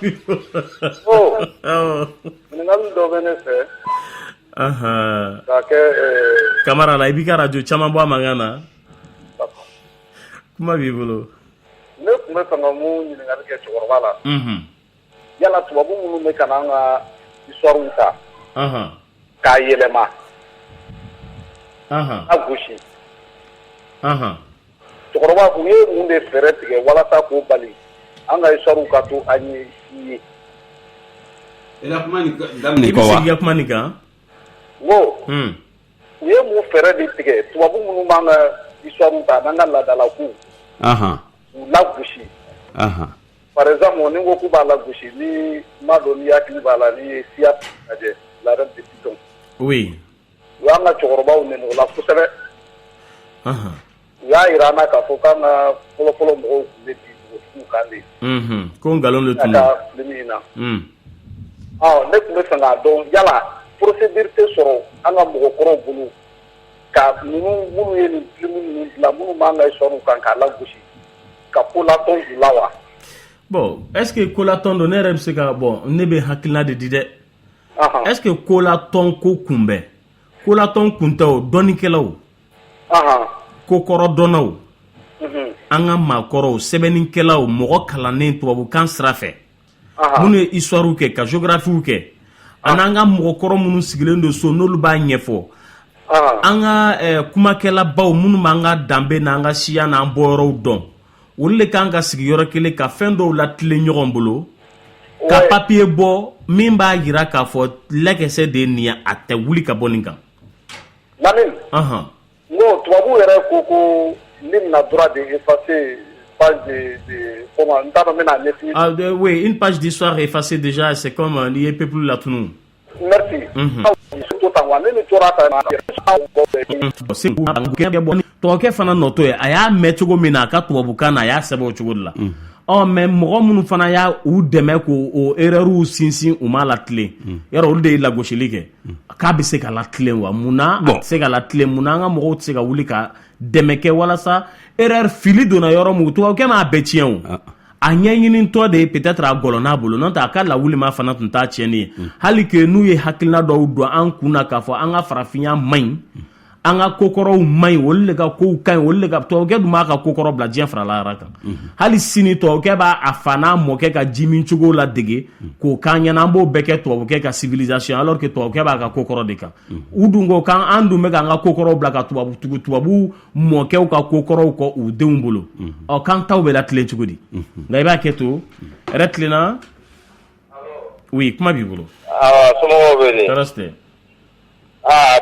Oh. Ningam do benese. Aha. Ke Kamara la ibika radio chama bo mangana. Kuma bibolo. Ne kuma fanga mu ni ngar ke chorwa la. Yala tubabu mu me kananga histoire uta. Ka yelema. Agushi. Chorwa ku ye mu de fere tige wala ta ko bali. Anga histoire ka to anyi yi. Ela kuma ni damni ko wa. Ibisi kuma ni ka. Wo. Ye mu fere de tige tubabu mu manga histoire uta nanga la dala ku. La gushi. Par exemple, on est au la gushi, ni Madonia qui va la ni Siap, la reine de Piton. Oui. On a Choroba ou Nemo, la Foussere. Ya Irana Kafokana, Polo Mo, les Kandi. Kongalon le tout. Ah, n'est-ce pas donc, yala, procédure soro, anga Mokoro Boulou, car nous, la Moumanga Soro Kanka, la gushi. Kapolaton lawa. Bon, est-ce que Kolaton donne Rebseka bon, nebe hakilna de dide. Est-ce que Kolaton ko kumbe? Kolaton kuntao donikelaw. Ko koro donaw. Anga makoro sebeninkelaw mogo kalanen tubabu kan srafe. Munu histoire ke ka géographie ke. Ananga mogo koro munu sigilen do so nolu ba nyefo. Anga kumakela baw munu manga dambe na anga siya na mboro don. Wole kanga sigi yoro kele ka fendo la tle ɲɔgɔn bolo ka papier bɔ min b'a yira k'a fɔ lɛkɛsɛ de nin a tɛ wuli ka bɔ nin kan. Lamin. Non, tubabu yɛrɛ ko ni na droit de effacer page de comment n t'a dɔn n bɛna ɲɛf'i. Ah oui, une page d'histoire effacée déjà c'est comme il y a peuple la tunu. Merci. Tɔgɔkɛ fana nɔtɔ ye a y'a mɛn cogo min na a ka tubabukan na a y'a sɛbɛn o cogo de la mais mɔgɔ minnu fana y'a u dɛmɛ k'o erreurs sinsin u ma latilen yɔrɔ olu de ye lagosili kɛ k'a bɛ se ka latilen wa munna a tɛ se ka latilen munna an ka mɔgɔw tɛ se ka wuli ka dɛmɛ kɛ walasa erreur fili donna yɔrɔ mun tubabukɛ m'a bɛɛ tiɲɛ o a ɲɛɲinitɔ de ye peut-être a gɔlɔn'a bolo n'o tɛ a ka lawulima fana tun t'a tiɲɛni ye hali que n'u ye hakilina dɔw don an kun na k'a fɔ an ka farafinya man ɲi an ka kokɔrɔw man ɲi olu de ka kow ka ɲi olu de ka tubabukɛ dun b'a ka kokɔrɔ bila diɲɛ farala yɛrɛ kan hali sini tubabukɛ b'a a fa n'a mɔkɛ ka jimin cogo ladege k'o k'an ɲɛna an b'o bɛɛ kɛ tubabukɛ ka civilisation alors que tubabukɛ b'a ka kokɔrɔ de kan u dun ko kan an dun bɛ k'an ka kokɔrɔw bila ka tubabu mɔkɛw ka kokɔrɔw kɔ u denw bolo k'an taw bɛ latilen cogo di nka i b'a kɛ to yɛrɛ tilenna oui kuma b'i bolo somɔgɔw bɛ di tɔɔrɔ tɛ.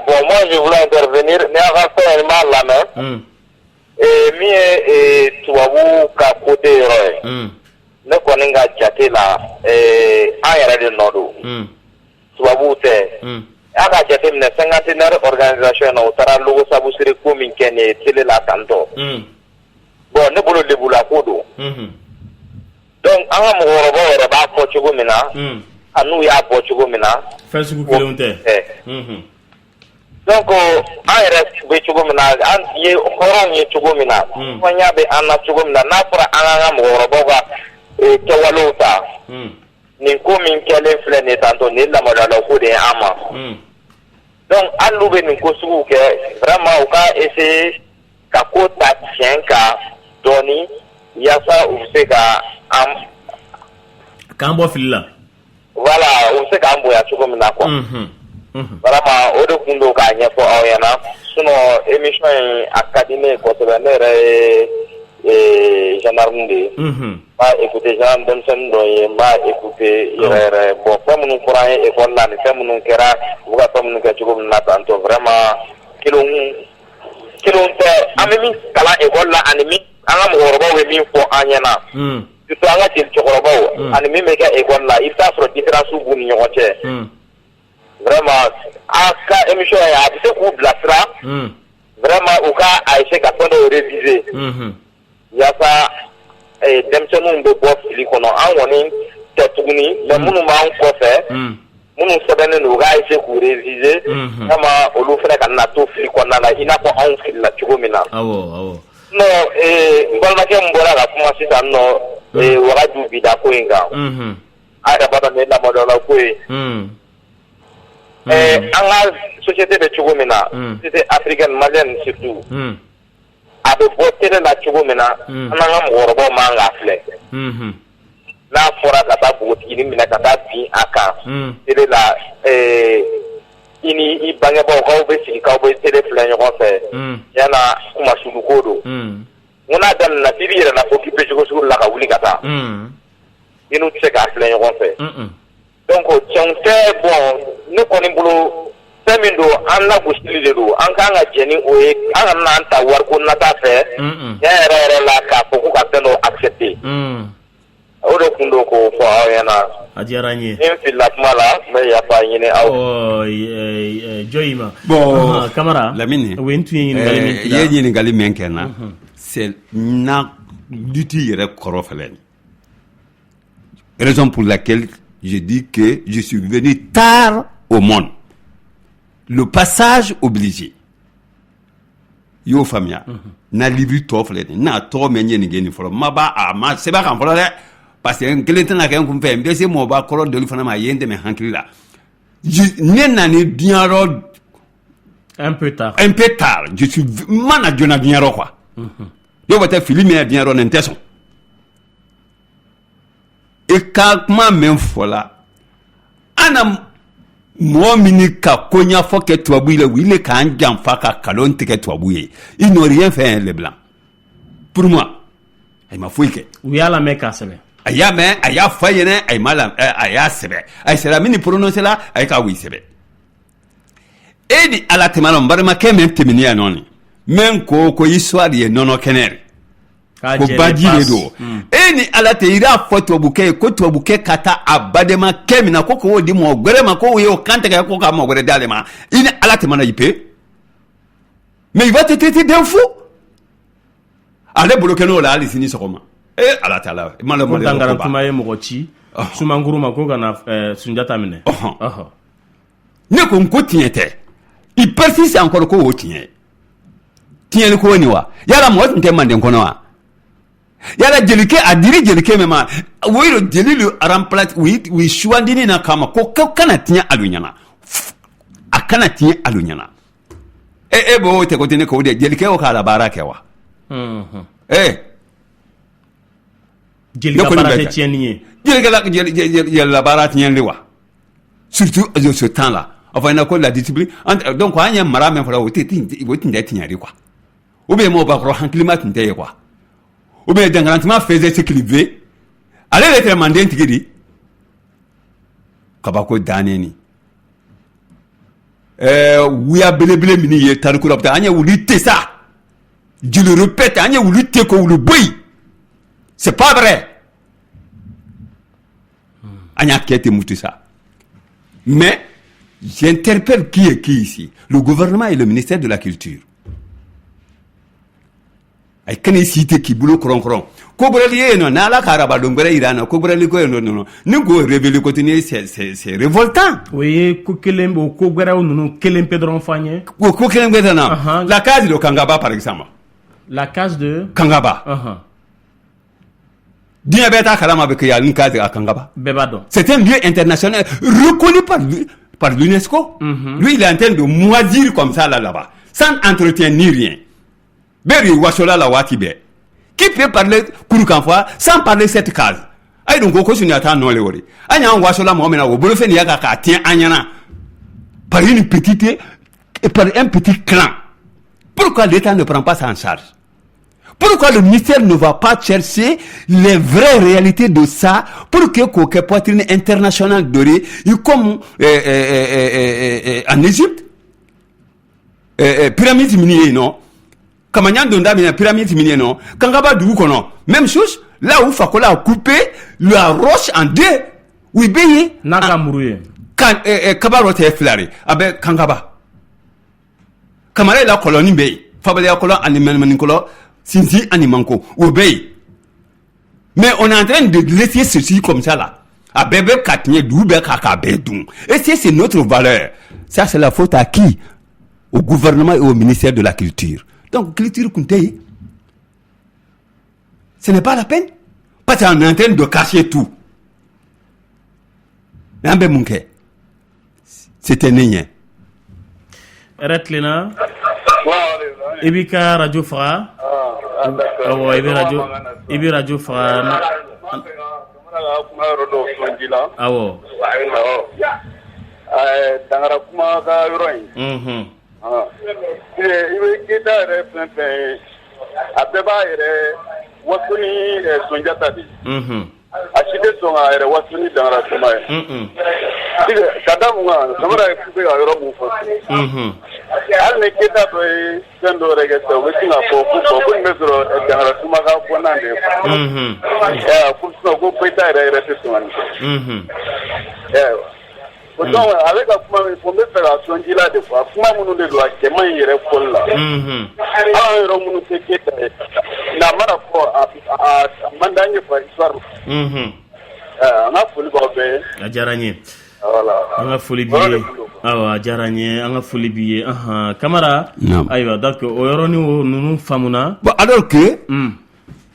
Bon, moi je voulais intervenir, mais avant ça, il m'a la main. Mi ye tubabu ka côté yɔrɔ ye. Ne kɔni ka jate la, an yɛrɛ de nɔ don. Tubabu tɛ. A ka jate minɛ cinquantenaire organisation na o taara logo sabusiri ko min kɛ nin ye télé la tantɔ. Bon, ne bolo lebula ko don. Donc an ka mɔgɔkɔrɔbaw yɛrɛ b'a fɔ cogo min na, a n'u y'a bɔ cogo min na. Fɛn sugu kelenw tɛ. Donc an yɛrɛ bɛ cogo min na an ye hɔrɔnw ye cogo min na fɔnya bɛ an na cogo min na n'a fɔra an k'an ka mɔgɔkɔrɔbaw ka kɛwalew ta nin ko min kɛlen filɛ nin tantɔ nin lamaliyala ko de ye an ma donc hali n'u bɛ nin ko suguw kɛ vraiment u ka essayer ka ko ta tiɲɛ kan dɔɔni yaasa u bɛ se ka an k'an bɔ fili la voilà u bɛ se k'an bonya cogo min na quoi. Vraiment o de kun do k'a ɲɛfɔ aw ɲɛna sinon émission in a ka di ne ye kosɛbɛ ne yɛrɛ ye gendarme de ye n b'a écouter genre denmisɛnnin dɔ ye n b'a écouter yɛrɛ yɛrɛ bon fɛn minnu fɔra an ye école la ni fɛn minnu kɛra u ka fɛn minnu kɛ cogo min na tantôt vraiment kelenw tɛ an bɛ min kalan école la ani min an ka mɔgɔkɔrɔbaw bɛ min fɔ an ɲɛna surtout an ka jeli cɛkɔrɔbaw ani min bɛ kɛ école la i bɛ taa sɔrɔ différence b'u ni ɲɔgɔn cɛ vraiment a ka émission ye a bɛ se k'u bilasira vraiment u ka essayer ka fɛn dɔw réviser yaasa denmisɛnninw bɛ bɔ fili kɔnɔ an kɔni tɛ tuguni mais minnu b'an kɔfɛ minnu sɛbɛnnen don u ka essayer k'u réviser kama olu fana ka na to fili kɔnɔna la i n'a fɔ anw filila cogo min na non n balimakɛ min bɔra ka kuma sisan nɔ wagadu bida ko in kan a yɛrɛ b'a dɔn ne lamɔdɔla ko ye an ka société bɛ cogo min na société africaine malienne surtout a bɛ bɔ télé la cogo min na an n'an ka mɔgɔkɔrɔbaw man k'a filɛ n'a fɔra ka taa npogotigini minɛ ka taa bin a kan télé la i ni i bangebaaw k'aw bɛ sigi k'aw bɛ télé filɛ ɲɔgɔn fɛ yala kuma suguko don n ko n'a daminɛna k'i b'i yɛrɛ la fo k'i bɛ cogo sugu la ka wuli ka taa i n'u tɛ se k'a filɛ ɲɔgɔn fɛ donc tiɲɛ tɛ bon ne kɔni bolo fɛn min don an lagosili de don an kan ka jɛ ni o ye an kana n'an ta wariko nata fɛ tiɲɛ yɛrɛ la k'a fɔ ko ka fɛn dɔ accepter o de kun don k'o fɔ aw ɲɛna a diyara n ye ni n filila kuma la n bɛ yafa ɲini aw Joyima bon Kamara Lamine oui n tun ye ɲininkali min k'i la i ye ɲininkali min kɛ n na c'est na lutte yɛrɛ kɔrɔ fɛlɛ ni raison pour laquelle je dis que je suis venu tard au monde. Le passage obligé. Yo famia. Na libri to fle na to menye ni geni folo maba ama seba kan folo de parce que kelete na kan kum fe mbese mo ba kolo de lu fana ma yende me hankili la. Ne na ni diaro un peu tard. Je suis mana jona diaro quoi. Yo bata filime diaro n'intesso. Et quand ma même fois là ana mo mini ka konya fo ke tuabu ile wile ka anjam fa ka kalon teke tuabu ye ils n'ont rien fait les blancs pour moi ay ma fouike oui ala me ka sebe aya me aya fayene ay mala aya sebe ay sera mini prononcer la ay ka wi sebe edi ala temalo mbarma ke même temini anoni men ko histoire ye nono kenere ko badile do eni ala te ira foto buke ko to buke kata abadema kemina ko ko di mo gwerema ko yo kante ka ko ka mo gwere dalema ini ala te mana yipe mais il va te traiter d'un fou ale bloquer no la ali sini sokoma ala ta la malo mo dangara tuma ye mo ci suma nguruma ko kana sunjata mine ne ko nko tiete il persiste encore ko o tie ko ni wa yala mo nte mande kono wa yala jelike adiri jelike mema wiro jelilu remplace we shwandini na kama ko kana tinya alunyana akana tinya alunyana bo te ko tene ko de jelike o kala barake wa jelike barate tienni jelike la barate tienni wa surtout à ce temps là enfin na ko la discipline donc anya mara men fara wote tinya ri quoi ou bien mo ba ko han climat nte quoi ou bien d'engagement faisait ce qu'il veut allez les demander tigidi kabako daneni wiya belebele mini ye tariku rabta anya wuli tesa je le répète anya wuli te ko wuli boy c'est pas vrai anya kete mutisa mais j'interpelle qui est qui ici le gouvernement et le ministère de la culture ay kane cité ki bulo kron ko borali eno na la karaba dongere irana ko borali ko no ni go révéler continuer c'est révoltant oui ko kelembo ko gwera onu kelem pedron fanye ko kelem gwera la case de Kangaba par exemple la case de Kangaba dia beta kalama avec ya une case à Kangaba bebado c'est un lieu international reconnu par l'UNESCO lui il est en train de moisir comme ça là-bas sans entretien ni rien Beri wasola la watibe. Qui peut parler kurukanfwa sans parler cette case? Aïe donc ko sunya ta non le wori. Anya wasola mo mena wo bolo fe ni yaka ka tien anyana. Par une petite et par un petit clan. Pourquoi l'État ne prend pas ça en charge? Pourquoi le ministère ne va pas chercher les vraies réalités de ça pour que coque poitrine internationale dorée comme en Égypte pyramide minier non Kamanya donda mina pyramide mini non. Kangaba du kono. Même chose. Là où Fakola a coupé la roche en deux. Oui béyi. Naka mourouye. Kan kabarote flari. Abe Kangaba. Kamara la colonie béyi. Fabale la colonie animal manicolo. Sinsi animanko. Ou béyi. Mais on est en train de laisser ceci comme ça là. A bébé katnye doube kaka bedou. Et c'est notre valeur. Ça c'est la faute à qui? Au gouvernement et au ministère de la culture. Donc culture Kunteyi. Ce n'est pas la peine. Parce qu'on est en train de cacher tout. Nambe Munke. C'était nien. Retlena. Ibika Radio Fra. Oh, Ibi Radio Fra. Awo. Dangara kuma ka yɔrɔ in. Ibe kita yɛrɛ fɛn fɛn a bɛɛ b'a yɛrɛ waso ni Sunjata de. A si tɛ sɔn a yɛrɛ waso ni Dangara kuma ye. Ka da mun kan Samara ye bɛ ka yɔrɔ mun fɔ. Hali ni kita dɔ ye fɛn dɔ yɛrɛ kɛ sisan u bɛ sin ka fɔ ko nin bɛ sɔrɔ Dangara kuma ka fɔnan de ye. Ko Keita yɛrɛ tɛ sɔn nin. Donc avec la kuma il faut me faire la sonjila de fois kuma minnu de do a cɛman in yɛrɛ fɔli la an yɔrɔ minnu tɛ Keita ye na mana fɔ a man d'an ye fa histoire an ka foli b'aw bɛɛ ye. A diyara n ye. An ka foli b'i ye. Awɔ a diyara n ye an ka foli b'i ye. Kamara. Ayiwa donc o yɔrɔnin o ninnu faamuna. Bon alors que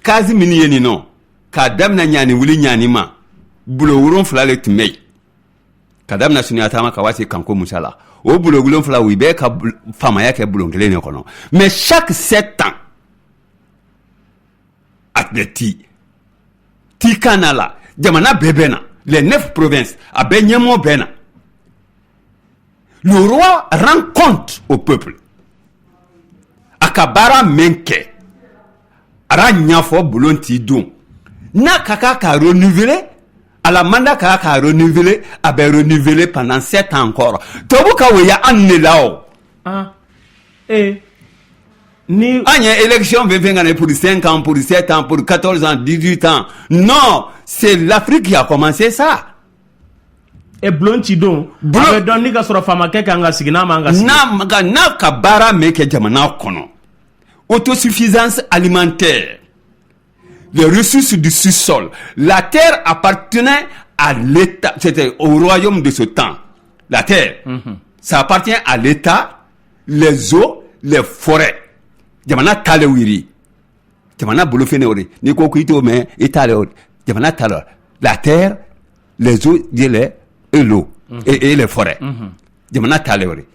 kazi minnu ye nin nɔ k'a daminɛ ɲani wuli ɲani ma bulo 7 le tun bɛ yen. Kadam na Sunjata ka wasi Kanko Musa la o bulo 7 wi be ka famaya ke bulo ngele ne kono mais chaque 7 ans atleti ti kanala jamana bebena les 9 provinces a benyemo bena le roi rend compte au peuple akabara menke ara nyafo bulo ti don na kaka ka renouveler à la mandat qu'a renouvelé, a bien renouvelé pendant 7 ans encore. Tobuka weya annelao. Ni Anya élection venir pour 5 ans, pour 7 ans, pour 14 ans, 18 ans. Non, c'est l'Afrique qui a commencé ça. Et Blonchidon, Blon donné ka sura fama ke kanga sigina manga. Na kabara meke jamana kono. Autosuffisance alimentaire. Les ressources du sous-sol. La terre appartenait à l'État. C'était au royaume de ce temps. La terre, ça appartient à l'État, les eaux, les forêts. Jamana talewiri. Jamana bolofeneori. Niko kuito me italeori. Jamana talor. La terre, les eaux, et l'eau et les forêts. Jamana talewori.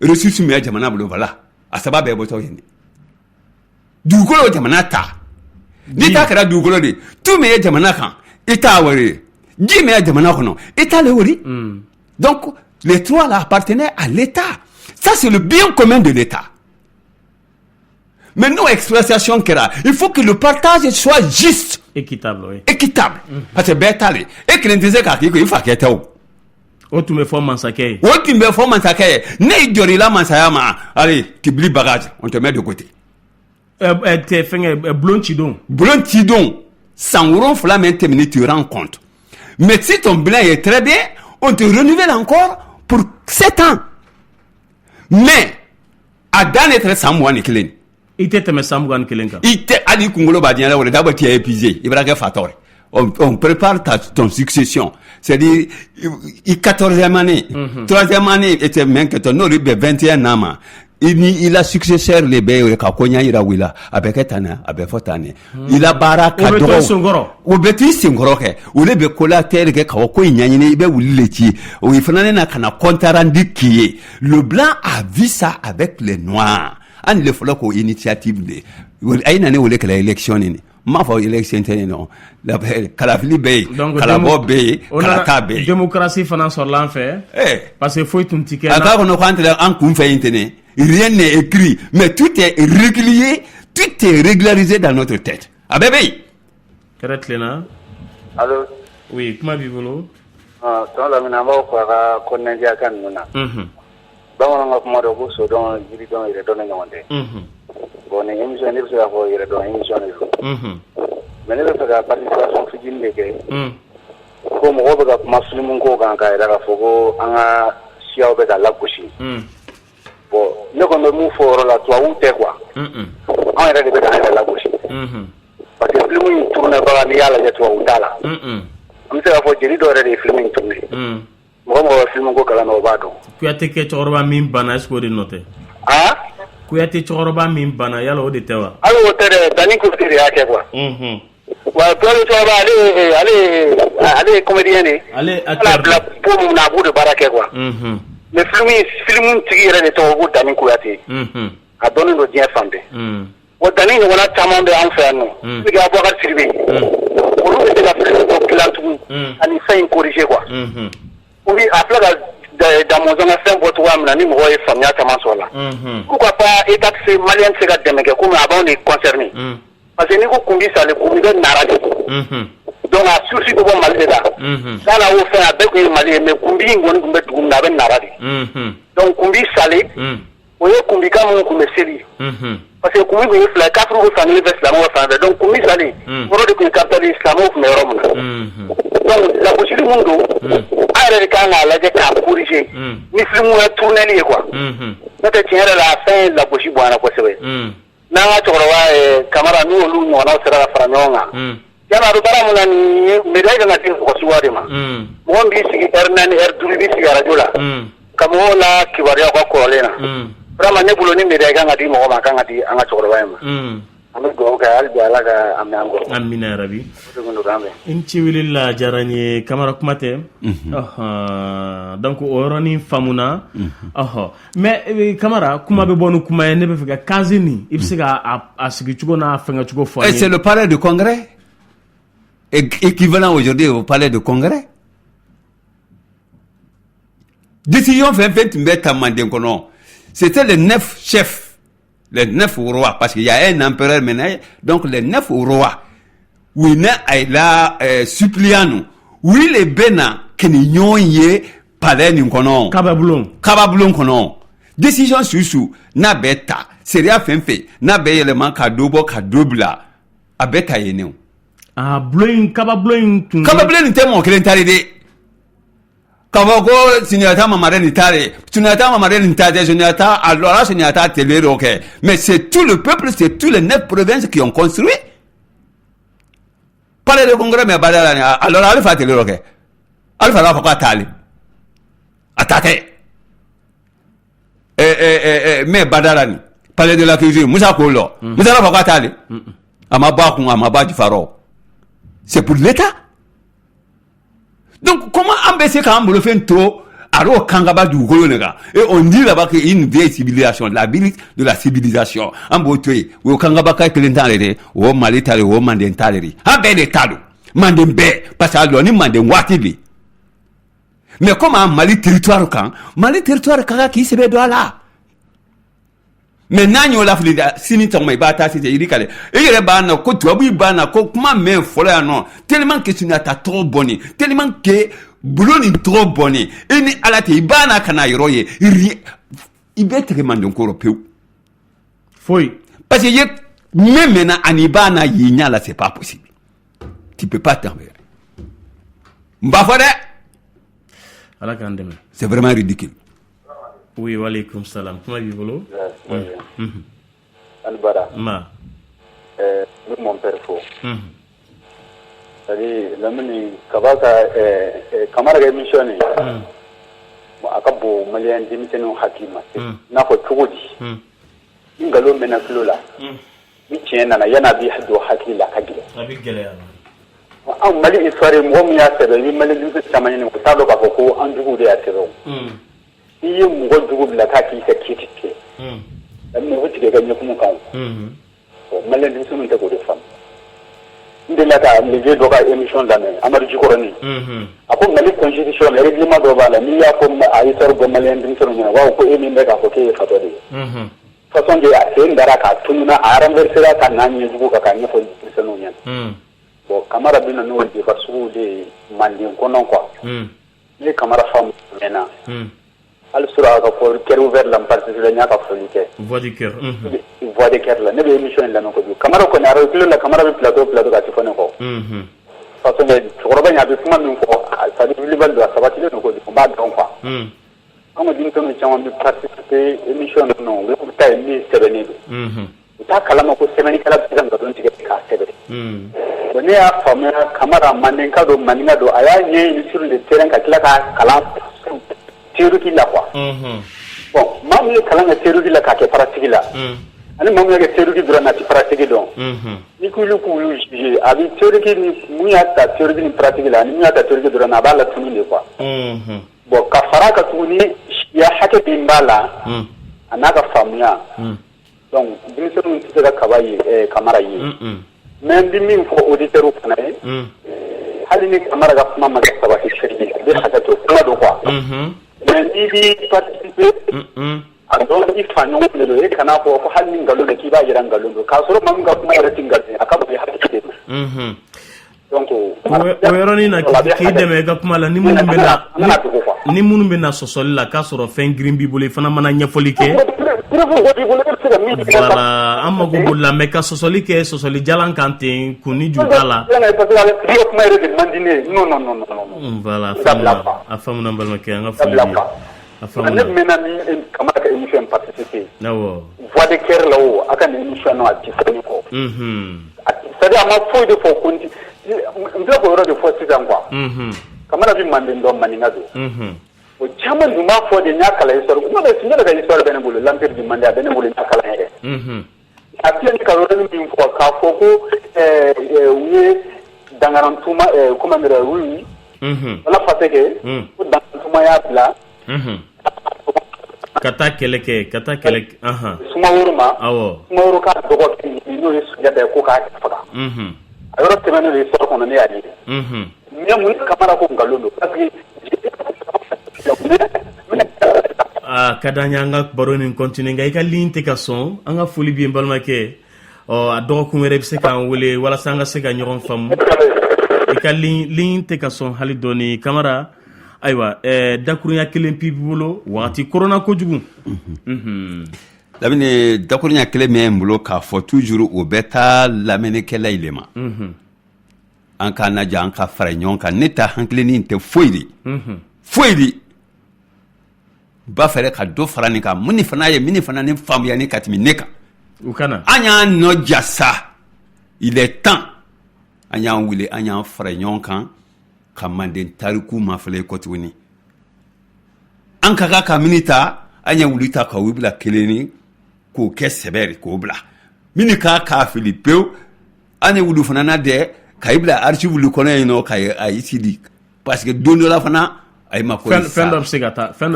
Ressources me jamana bolovala. Asaba be boto yini. Dugolo jamana ta. Dita kara dugolo de tout me jamana kan eta wari di me jamana kono eta le wari donc les trois là appartenaient à l'État. Ça c'est le bien commun de l'État. Mais nous exploitation kera il faut que le partage soit juste équitable oui. Équitable parce que betale et que n'intese ka ki ko ifa keta o tu me fais massacrer ne jori la mansayama allez tibli bagage on te met de côté. Blonchidon 100 euros flamme terminé tu rends compte. Mais si ton bilan est très bien, on te renouvelle encore pour 7 ans. Mais à d'être Samouane Kelen. Il était Samouane Kelenka. Il était Ali Kungolo Badiana, on est d'abord épuisé. Il va faire on prépare ton succession. C'est-à-dire, 14e année, 3e année était même que ton nom 21 ans. Il a successeur les bébés ka konya ira wila abeketana abefotane il a baraka do o beti singoro ke o le be collatéral ke ka ko nyanyine ibe wulileti o ifanane na kana contrandi qui le blanc a vu ça avec les noirs an le folo ko initiative de ayina ne wole kala élection ni ma fa élection tene non la kala fili be kala bo be kala ta be démocratie fana sur l'enfer parce que faut tout ticket aka ko no kwantre an kun fe intene. Rien n'est écrit, mais tout est régulier, tout est régularisé dans notre tête. Ah bébé. Lena. Allô. Oui, comment vivez-vous? Dans la minamba ko ka konenja kan nuna. Bawon nga kuma do ko so don jiri don ire don ngonde. bon émission ne se va yɛrɛ dɔn émission ne mais ne bɛ fɛ ka participation fitinin de kɛ ko mɔgɔw bɛ ka kuma film ko kan k'a yɛrɛ k'a fɔ ko an ka siyaw bɛ ka lagosi bon ne kɔni bɛ mun fɔ o yɔrɔ la tubabuw tɛ quoi an yɛrɛ de bɛ k'an yɛrɛ lagosi parce que film in tourné baga n'i y'a lajɛ tubabu t'a la an bɛ se k'a fɔ jeli dɔ yɛrɛ de ye film in tourné mɔgɔ bɛ film ko kalan na o b'a dɔn. Kuyate kɛ cɛkɔrɔba min bana est-ce que o de nɔ tɛ. Kuyate cɛkɔrɔba min bana yala o de tɛ wa. hali o tɛ dɛ Dani Kuyate de y'a kɛ quoi. wa Kuyate cɛkɔrɔba ale ye comédien de. ale acteur bila ko mun na a b'o de baara kɛ quoi. mais film tigi yɛrɛ de tɔgɔ ko Dani Kuyate. a dɔnnen don diɲɛ fan bɛɛ. wa Dani ɲɔgɔnna caman bɛ an fɛ yan nɔ. Sigi Abubakar Sidibe. olu bɛ se ka film dɔ dilan tugun ani fɛn in corriger quoi. ou bien a filɛ ka damɔzɔn fɛn bɔ cogoya min na ni mɔgɔw ye faamuya caman sɔrɔ la. pourquoi pas état se malien tɛ se ka dɛmɛ kɛ komi a b'anw de concerné. parce que n'i ko Kunbi Sale Kunbi bɛ Nara de. donc a souci bɛ bɔ Mali de la. n'a na o fɛn a bɛɛ tun ye Mali ye mais Kunbi in kɔni tun bɛ dugu min na a bɛ Nara de. donc Kunbi Sale o ye Kunbikan minnu tun bɛ seli. parce que Kunbi tun ye fila ye kafiriw bɛ fankelen fɛ silamɛw fan fɛ donc Kunbi Sale yɔrɔ de tun ye capitale ye silamɛw tun bɛ yɔrɔ min na. donc lagosili mun don an yɛrɛ de kan k'a lajɛ k'a corriger ni film ye tourneli ye quoi n'o tɛ tiɲɛ yɛrɛ la fɛn ye lagosi bɔ an na kosɛbɛ n'an ka cɛkɔrɔba Kamara n'u olu ɲɔgɔnnaw sera ka fara ɲɔgɔn kan yala a bɛ baara min na nin ye médaille kan ka di mɔgɔ suguya de ma mɔgɔ min b'i sigi heure 4 heure 5 b'i sigi radio la ka mɔgɔw la kibaruya ka kɔrɔlen na vraiment ne bolo ni médaille kan ka di mɔgɔ ma a kan ka di an ka cɛkɔrɔba in ma. an bɛ dugawu kɛ hali bi ala ka a mɛn an kɔrɔ. Amina yarabi. n ci wilila diyara n ye Kamara kuma tɛ. donc o yɔrɔnin faamuna. mais Kamara kuma bɛ bɔ ni kuma ye ne bɛ fɛ ka case nin i bɛ se ka a sigi cogo n'a fɛngɛ cogo fɔ an ye. c'est le palais de congrès équivalent aujourd'hui au palais de congrès. décision fɛn fɛn tun bɛ ta Manden kɔnɔ c'était les 9 chefs. Les 9 rois, parce qu'il y a un empereur maintenant, donc les 9 rois, oui, la suppliant, oui, les bena, que nous y palais nous connaissons. Kababoulon kono. Décision sur na beta, seria fait, na be élément kadobo kadobla, a beta yenou. Ah, bloin, kababoulon t'es mon clé Kavoko signata mamaren tare, signata mamaren tare, signata alors signata télé OK. Mais c'est tout le peuple, c'est tous les 9 provinces qui ont construit. Palais de congrès mais badala alors alfa télé OK. Alfa la fa tali. Atate. Mais badala ni. Palais de la cuisine, Moussa Kolo. Moussa la fa tali. Amaba ku amaba du faro. C'est pour l'État. Donc, comment empêcher quand on le fait trop, alors Kangaba du Golonega, et on dit là-bas qu'il y a une vieille civilisation, la ville de la civilisation, en beauté, ou Kangaba Kakelentare, ou Malitare, ou Mandentare, un bel état, Mandembe, parce que l'on est Mandem Watili. Mais comment Mali territoire quand qui se met là? Mais nanyo la flida sini tongmay bata c'est irikale et il bana ko tuabu bana ko kuma men fola non tellement que tu n'as trop bonné tellement que bouloni trop bonné et ni alate bana kana yoye il bête remande encore peu foi parce que même maintenant anibana yinya là c'est pas possible tu peux pas t'enlever mbafade ala kan deme c'est vraiment ridicule. Oui, wa alaykoum salam. Comment vivez-vous? Albara. Ma. Mon père faux. C'est-à-dire, l'homme Kabaka, Kamara émission, Akabo, Malien, Dimiteno Hakima, n'a pas trop dit. Ingalo Menaflola. Michena, Yanabi Hado Haki la Kagi. Abigale. En Mali, il ferait moins mieux à faire, il m'a dit que ça m'a dit que ça doit pas beaucoup en dessous de la saison. Il y a un gros de la kaki qui est critiqué. La mouche qui est gagnée comme un camp. Malin de son état de femme. Il est là, les vieux doivent émission d'année. Amadou Korani. Après, on a les constitutions, les règlements d'Ovala, il y a comme Aïssar Gomalien de son état. Ou pour aimer les Kafoké et Fatodi. Façon de Asen Daraka, Tununa, Aramversera, Kanani, Zuka, Kanye for son union. Bon, Kamara Bina no de Fasu de Mandin Konon quoi. Les Kamara femmes maintenant. al sura ka ko cœur ouvert la partie de nya ka folike voix du cœur voix de cœur la ne be émission la ko du camara ko na ro la camara bi plateau ka tifone ko parce que choroba nya bi kuma min ko ça dit liban do sabati le ko du ba don quoi comme din to mi chama bi participer émission non le ko tay ni sebeni ta kalama ko semeni kala bidan ga don tige ka sebe ne ya famera camara manen ka do maninga do aya nye ni sur le terrain ka kila ka kala théorie la quoi bon mamu kalanga théorie la ka ke pratique la ani mamu ke théorie dura na ti pratique don ni ku lu ji abi théorie ni muya ta théorie ni pratique la ni muya ta théorie dura na bala tuni le quoi bon ka faraka tuni ya hake bimbala anaka famuya donc bimisonu tira kabayi kamara yi même bi min fo auditeur kana hali ni kamara ga kuma ma sabati shiri bi hadato kuma do quoi mais ni bi participer ando ni fanyo le kana ko hali ni ngalo de kiba yira ngalo do ka soro mam ga kuma rati ngalo akaba bi hakki donc o yoroni na ki deme ga kuma la ni munu be na sosoli la ka soro fen green bi bole fana mana nyafoli ke voilà amma go bulla me ka sosoli ke sosoli jalan kantin kuni jugala non voilà afamu na balma ke nga afamu na mena ni kamara ka émission participer nawo voix de cœur là o aka ni émission no atifani ko c'est à ma foi de fo kunti ndo ko ro de fo sidan quoi kamara bi mande ndo maninga do o chama duma fo de nyakala histoire kuma be sinya daga histoire bene bulu lampir di mande bene bulu nyakala he atia ni ka ro ni fo ka fo ko wi dangarantuma kuma mera wi wala fateke ko dangarantuma ya bla kata keleke suma wuruma awo suma wuru ka dogo ni no yesu ya da ko ka faga ayoro temene le histoire ko ne ya ni mun kamara ko ngalondo parce que kadanya nga baroni continue nga ika linte ka son anga foli bi mbalma ke o ado ko mere bi se kan wole wala sanga se ka nyoron fam ika linte ka son hali doni kamara aywa dakurunya kelen pibulo wati corona ko jugu labine dakurunya kelen me mbulo ka fo toujours o beta lamene kala ilema an ka naja an ka fara nyon ka neta hankileni inte foyri ba fere ka do farani ka muni fana ni famu ya ni katimi neka ukana anya no jasa il est temps anya wile anya fara nyon kan ka manden tariku ma fele ko tuni an ka minita anya wulita ka wibla keleni ko ke seberi ko bla mini ka filipeu anya wulu fana na de ka ibla archive lu kono ino ka ICD parce que dondo la fana ay ma ko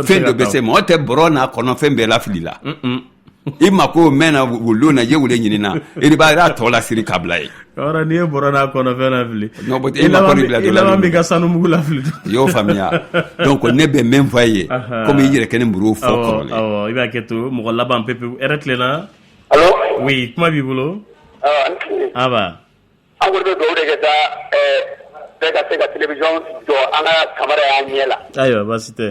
fendo bese mo te brona kono fembe la filila ima ko mena wulu na yewule nyina iri ba ra tola siri kablai ora ni brona kono fena fili no but ima ko ribla do la mbi ga sanu mugula fili yo famia donc on ne be même voyer comme yire kenen buru fo ko oh iba keto mo la ban pepe eretlena allo oui kuma bibulo aba angol be do de ta daga sega télévision do ana camera ya nyela ayo basite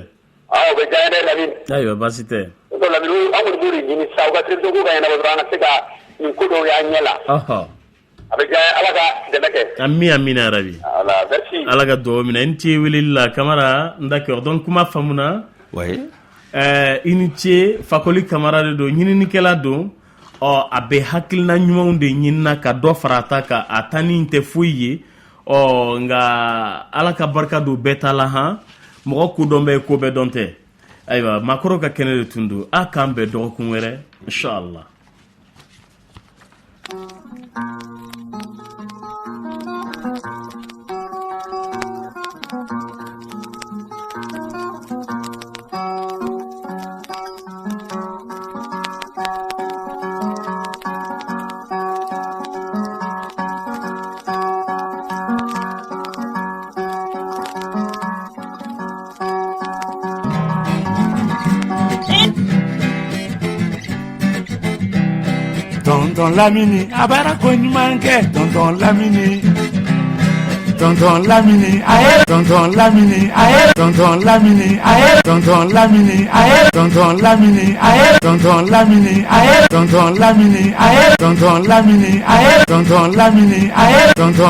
be jayne lamin ayo basite do lamin angol buri ni sawga télévision ko ga na bana sega ni ko do ya nyela abe jay alaga de nake amina rabi ala merci alaga do mina enti wililla camera d'accord donc kuma famuna ouais initié fakoli camera do nyini nikela do o abe hakilna nyumunde nyinna ka do farata ka atani inte fuyi o nga alaka barka do betala ha mo ko dombe ko be donte aywa makoro ka kenele tundu akambe do ko were inshallah Tonton Lamini abara ko ɲuman kɛ tonton Lamini tonton Lamine, aye, tonton Lamine, aye, tonton Lamine, aye, tonton Lamine, aye, tonton Lamine, aye, tonton Lamine, aye, tonton Lamine, aye, tonton Lamine, aye, tonton Lamine, aye, tonton